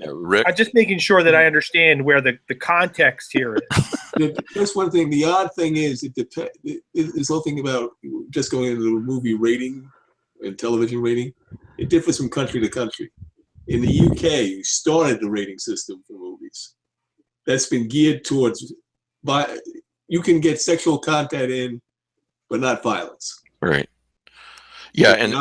Rick? I'm just making sure that I understand where the context here is. That's one thing. The odd thing is, this whole thing about just going into the movie rating and television rating, it differs from country to country. In the UK, you started the rating system for movies. That's been geared towards, you can get sexual content in, but not violence. Right. Yeah, and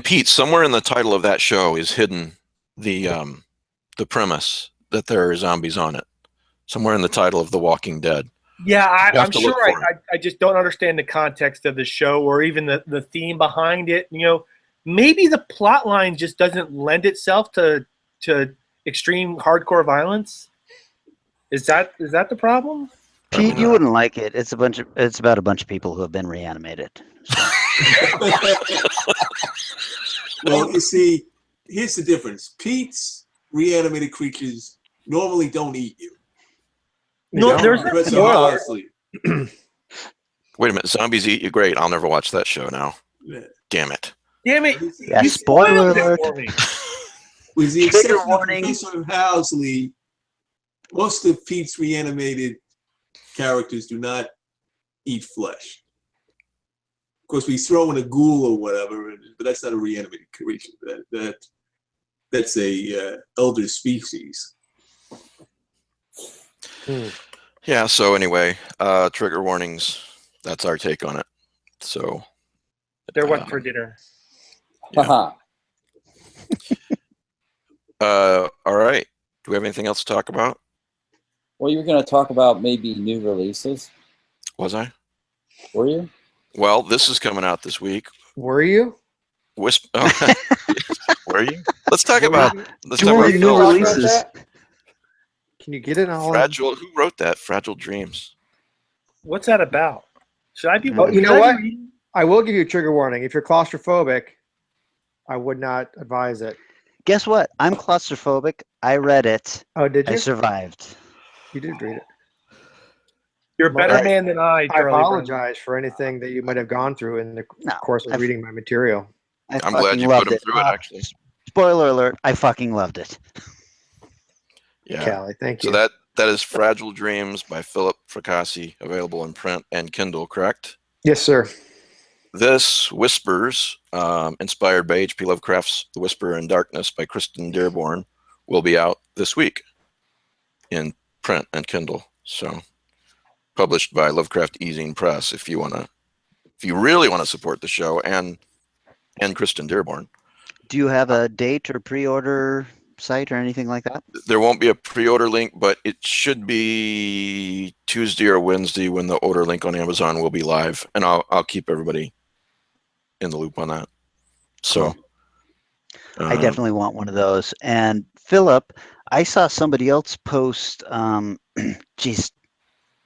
Pete, somewhere in the title of that show is hidden the premise that there are zombies on it. Somewhere in the title of The Walking Dead. Yeah, I'm sure I just don't understand the context of the show or even the theme behind it. You know, maybe the plot line just doesn't lend itself to extreme hardcore violence. Is that the problem? Pete, you wouldn't like it. It's about a bunch of people who have been reanimated. So. Well, you see, here's the difference. Pete's reanimated creatures normally don't eat you. No, there's honestly. Wait a minute, zombies eat you? Great, I'll never watch that show now. Yeah. Damn it. Yeah, spoiler alert. With the exception of Professor Housley, most of Pete's reanimated characters do not eat flesh. Of course, we throw in a ghoul or whatever, but that's not a reanimated creature. That's a elder species. Yeah. So anyway, trigger warnings. That's our take on it. So They're what for dinner? Yeah. Haha. All right. Do we have anything else to talk about? Well, you were going to talk about maybe new releases, Was I? were you? Well, this is coming out this week. Were you? Were you? Let's talk Were about. you? Let's Do talk we about new Phil's releases? Can you get it all? Fragile. Who wrote that? Fragile Dreams. What's that about? Should I be? Oh, you know should I what? be reading? I will give you a trigger warning. If you're claustrophobic, I would not advise it. Guess what? I'm claustrophobic. I read it. Oh, did I you? survived. You did read it. You're a better Well, man than I, I Charlie Brown. apologize for anything that you might have gone through in the No, course of I've- reading my material. I I'm glad fucking you loved put him it. through it. Actually. Spoiler alert, I fucking loved it. Yeah. Callie, thank you. So that is Fragile Dreams by Philip Fracassi, available in print and Kindle. Correct. Yes, sir. This Whispers, inspired by H.P. Lovecraft's The Whisperer in Darkness by Kristen Dearborn, will be out this week in print and Kindle. So, published by Lovecraft eZine Press. If you really want to support the show and Kristen Dearborn, Do you have a date or pre-order site or anything like that? there won't be a pre-order link, but it should be Tuesday or Wednesday when the order link on Amazon will be live, and I'll keep everybody in the loop on that. So, I definitely want one of those. And Philip, I saw somebody else post. Geez,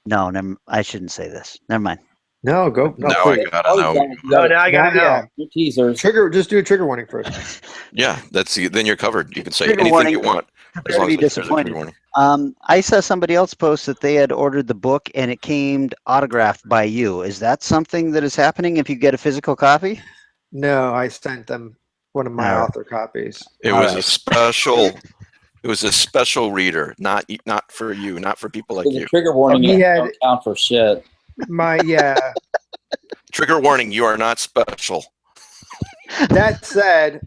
no, I shouldn't say this. Never mind. No, go. No, now please. I gotta know. No, now I gotta know. Yeah. Your teasers. Trigger. Just do a trigger warning first. Yeah, then you're covered. You can say Trigger anything warning. you want as Prepare to long be as there's a disappointed. trigger warning. I saw somebody else post that they had ordered the book and it came autographed by you. Is that something that is happening if you get a physical copy? No, I sent them one of my All right. author copies. It All was a right. special. It was a special reader, not for you, not for people like The you. trigger warning he had- don't count for shit. Yeah. Trigger warning: you are not special. That said,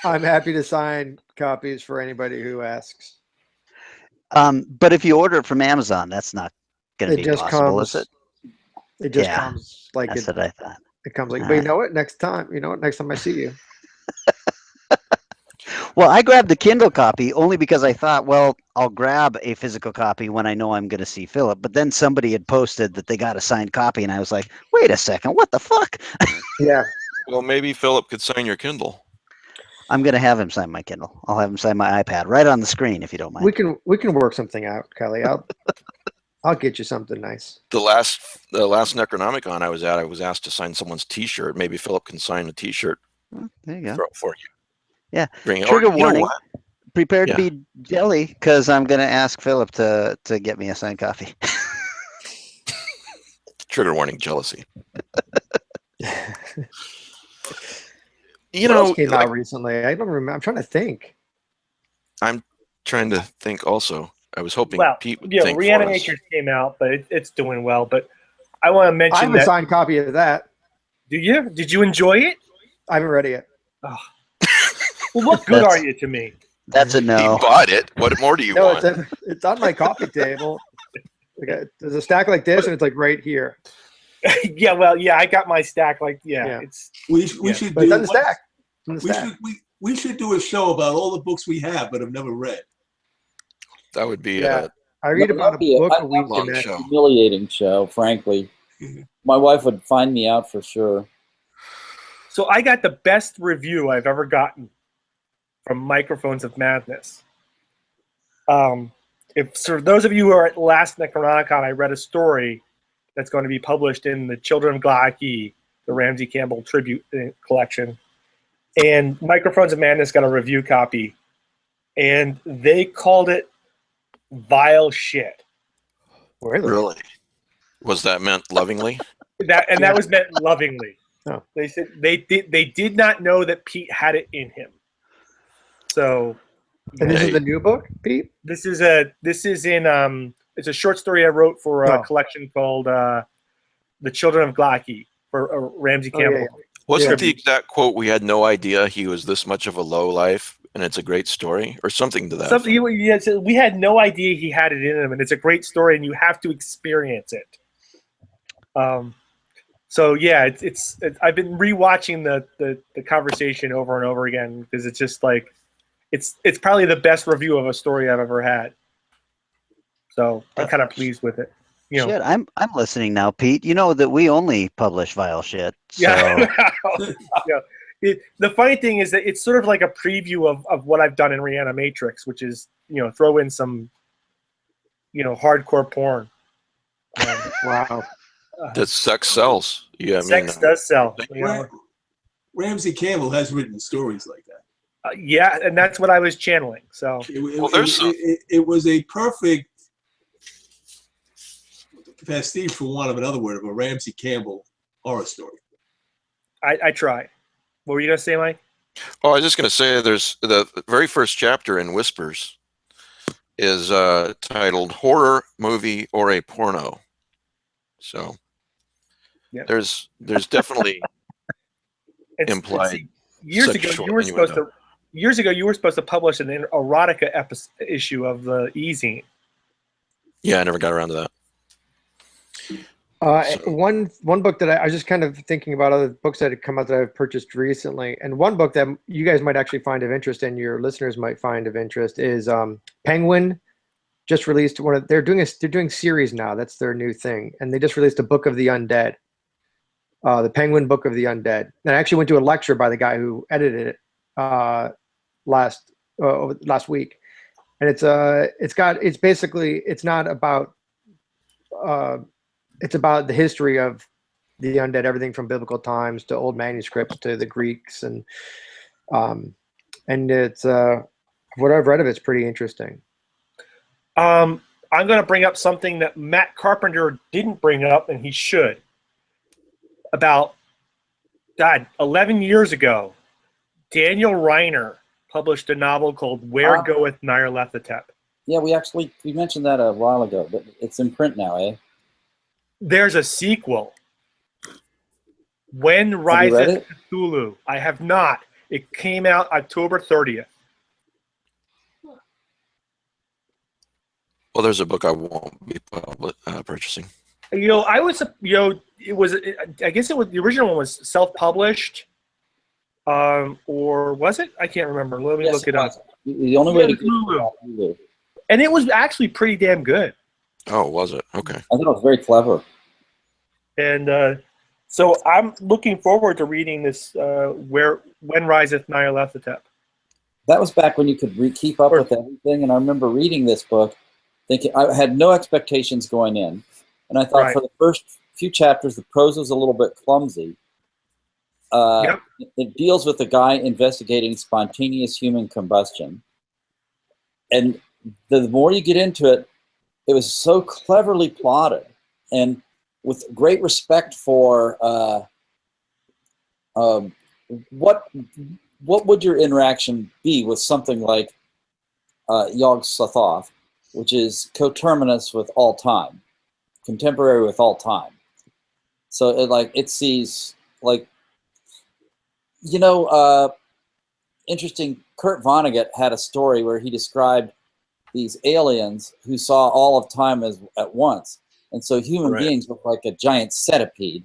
I'm happy to sign copies for anybody who asks. But if you order it from Amazon, that's not going to It be just possible, comes. is it? It just Yeah, comes like That's it. what I thought. It comes like. All But you right. know what? Next time, next time I see you. Well, I grabbed the Kindle copy only because I thought, well, I'll grab a physical copy when I know I'm going to see Philip. But then somebody had posted that they got a signed copy, and I was like, wait a second, what the fuck? Yeah. Well, maybe Philip could sign your Kindle. I'm going to have him sign my Kindle. I'll have him sign my iPad right on the screen if you don't mind. We can work something out, Kelly. I'll get you something nice. The last Necronomicon I was at, I was asked to sign someone's T-shirt. Maybe Philip can sign a T-shirt There you go. for you. Yeah. Bring it. Trigger Or, you know warning. what? Prepare Yeah. to be jelly because I'm going to ask Philip to get me a signed copy. Trigger warning: jealousy. What else came out recently? I don't remember. I'm trying to think. I'm trying to think. Also, I was hoping Well, Pete would yeah, think for us. Reanimators came out, but it's doing well. But I want to I mention have a that. signed copy of that. Do you? Did you enjoy it? I haven't read it yet. Well, what good That's- are you to me? That's a He no. bought it. What more do you No, want? it's on my coffee table. There's a stack like this, and it's like right here. Yeah, well, yeah, I got my stack. Like, Yeah. it's We Yeah, should But do it's on the stack. It's on the we stack. should we should do a show about all the books we have but have never read. That would be Yeah. I read That about a would be book that'd a week. be long and show. humiliating show, frankly. My wife would find me out for sure. so I got the best review I've ever gotten from Microphones of Madness. If for those of you who are at last Necronomicon, I read a story that's going to be published in the Children of Glaaki, the Ramsey Campbell tribute collection, and Microphones of Madness got a review copy, and they called it vile shit. Really? Was that meant lovingly? That was meant lovingly. Oh. They said they did not know that Pete had it in him. So And this Hey. is the new book, Pete? this is in it's a short story I wrote for a Oh. collection called The Children of Glaaki for Ramsey Oh, yeah, Campbell. Wasn't Yeah. the exact quote, "We had no idea he was this much of a low life"? and it's a great story, or something to that. Something we had no idea he had it in him, and it's a great story, and you have to experience it. So yeah, it's I've been rewatching the conversation over and over again because it's just like it's probably the best review of a story I've ever had. So I'm kind of pleased with it. You know. Shit, I'm listening now, Pete. You know that we only publish vile shit. So. Yeah. Yeah. The funny thing is that it's sort of like a preview of what I've done in Reanimatrix, which is, throw in some, hardcore porn. Wow. That sex sells. Yeah, Sex does sell. Ramsey Campbell has written stories like that. Yeah, and that's what I was channeling. So it was a perfect pastiche, for want of another word, of a Ramsey Campbell horror story. I try. What were you gonna say, Mike? Oh, I was just gonna say there's the very first chapter in Whispers is titled "Horror Movie or a Porno." So there's definitely implied. Years ago, you were supposed to publish an erotica issue of the eZine. Yeah, I never got around to that. One book that I was just kind of thinking about other books that had come out that I've purchased recently, and one book that you guys might actually find of interest and your listeners might find of interest is Penguin. Just released they're doing series now. That's their new thing, and they just released a Book of the Undead, the Penguin Book of the Undead. And I actually went to a lecture by the guy who edited it last week, and it's about the history of the undead, everything from biblical times to old manuscripts to the Greeks, and it's what I've read of it's pretty interesting. I'm going to bring up something that Matt Carpenter didn't bring up, and he should. About 11 years ago, Daniel Reiner published a novel called Where Goeth Nyarlathotep. Yeah, we mentioned that a while ago, but it's in print now, eh? There's a sequel. When Riseth Cthulhu. I have not. It came out October 30th. Well, there's a book I won't be purchasing. I was, I guess the original one was self-published, or was it? I can't remember. Let me look it up. The only way to get Hulu. And it was actually pretty damn good. Oh, was it? Okay. I thought it was very clever. And so I'm looking forward to reading this. When Riseth Nyarlathotep. That was back when you could keep up with everything, and I remember reading this book, thinking I had no expectations going in, and I thought for the first few chapters the prose was a little bit clumsy. It deals with a guy investigating spontaneous human combustion, and the more you get into it, it was so cleverly plotted, and with great respect for what would your interaction be with something like Yog Sothoth, which is coterminous with all time, contemporary with all time. So it sees interesting. Kurt Vonnegut had a story where he described these aliens who saw all of time at once, and so human beings look like a giant centipede.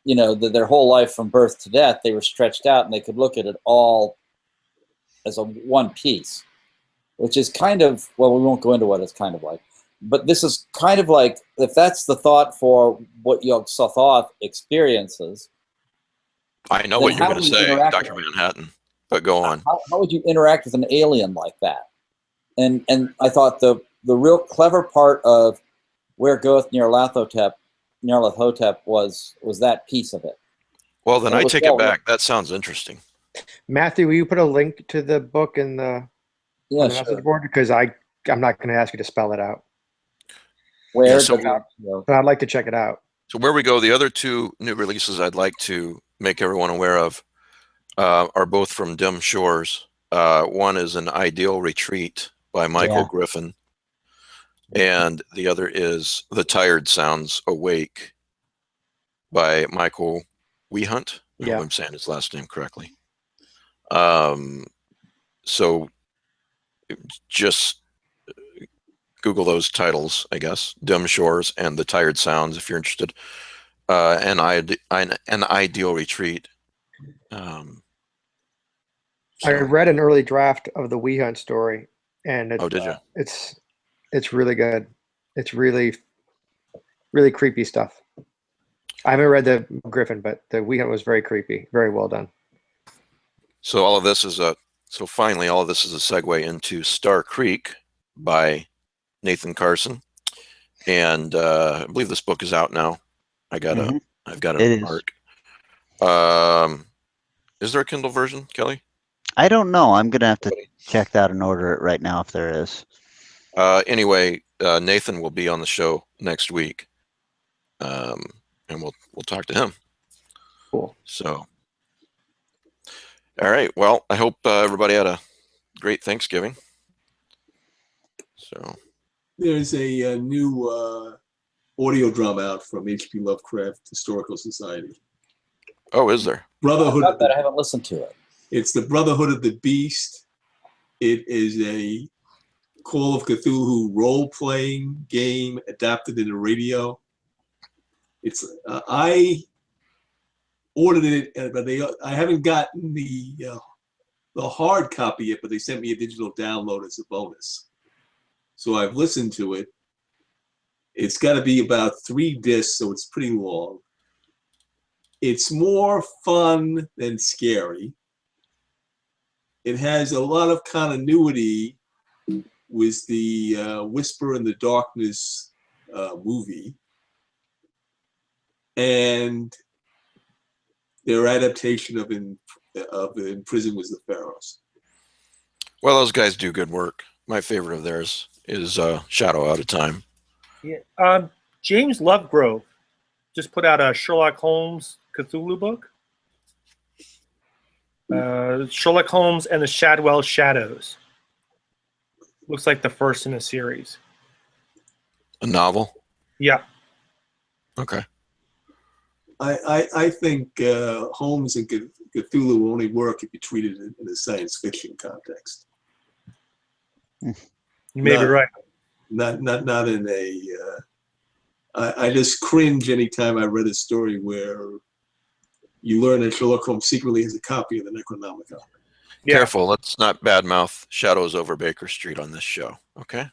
Their whole life from birth to death, they were stretched out, and they could look at it all as a one piece, which is kind of, well, we won't go into what it's kind of like, but this is kind of like, if that's the thought for what Yog Sothoth experiences. I know what you're going to say, Dr. Manhattan, but go on. How would you interact with an alien like that? And I thought the real clever part of Where Goeth Nyarlathotep was that piece of it. Well, then I take it back. That sounds interesting. Matthew, will you put a link to the book in the message board? Because I'm not going to ask you to spell it out. But I'd like to check it out. So where we go, the other two new releases I'd like to make everyone aware of are both from Dim Shores. One is An Ideal Retreat by Michael Griffin. And the other is The Tired Sounds Awake by Michael Wehunt. I hope I'm saying his last name correctly. So just Google those titles, I guess. Dim Shores and The Tired Sounds if you're interested. An Ideal Retreat. I read an early draft of the We Hunt story, and Oh, did you? It's really good. It's really creepy stuff. I haven't read the Griffin, but the We Hunt was very creepy. Very well done. So all of this is finally all of this is a segue into Star Creek by Nathan Carson, and I believe this book is out now. I've got It an is. arc. Is there a Kindle version, Kelly? I don't know. I'm gonna have to check that and order it right now if there is. Anyway, Nathan will be on the show next week, and we'll talk to him. Cool. So, all right. Well, I hope everybody had a great Thanksgiving. So, there's a new audio drama out from H.P. Lovecraft Historical Society. oh, is there? Brotherhood. I haven't listened to it. It's the Brotherhood of the Beast. It is a Call of Cthulhu role-playing game adapted into radio. It's I ordered it, but I haven't gotten the hard copy yet. But they sent me a digital download as a bonus, so I've listened to it. It's got to be about 3 discs, so it's pretty long. It's more fun than scary. It has a lot of continuity with the Whisper in the Darkness movie and their adaptation of In Prison with the Pharaohs. Well, those guys do good work. My favorite of theirs is Shadow Out of Time. Yeah. James Lovegrove just put out a Sherlock Holmes Cthulhu book. Sherlock Holmes and the Shadwell Shadows. Looks like the first in a series. A novel? Yeah. Okay. I think Holmes and Cthulhu only work if you treat it in a science fiction context. You may be right. Not in a. I just cringe anytime I read a story where you learn that Sherlock Holmes secretly has a copy of the Necronomicon. Yeah. Careful, let's not badmouth Shadows over Baker Street on this show, okay?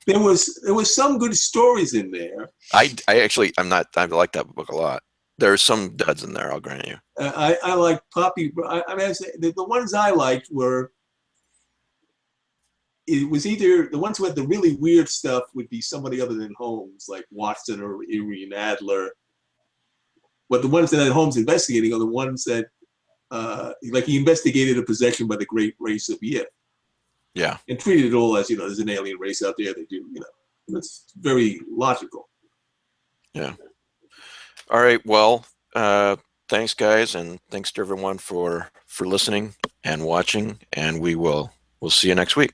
There was some good stories in there. I like that book a lot. There's some duds in there, I'll grant you. I like Poppy. I mean, the ones I liked were. It was either the ones who had the really weird stuff would be somebody other than Holmes, like Watson or Irene Adler. But the ones that had Holmes investigating are the ones that, like he investigated a possession by the great race of Yip. Yeah. And treated it all as, there's an alien race out there. They do, that's very logical. Yeah. All right. Well, thanks, guys, and thanks to everyone for listening and watching. And we'll see you next week.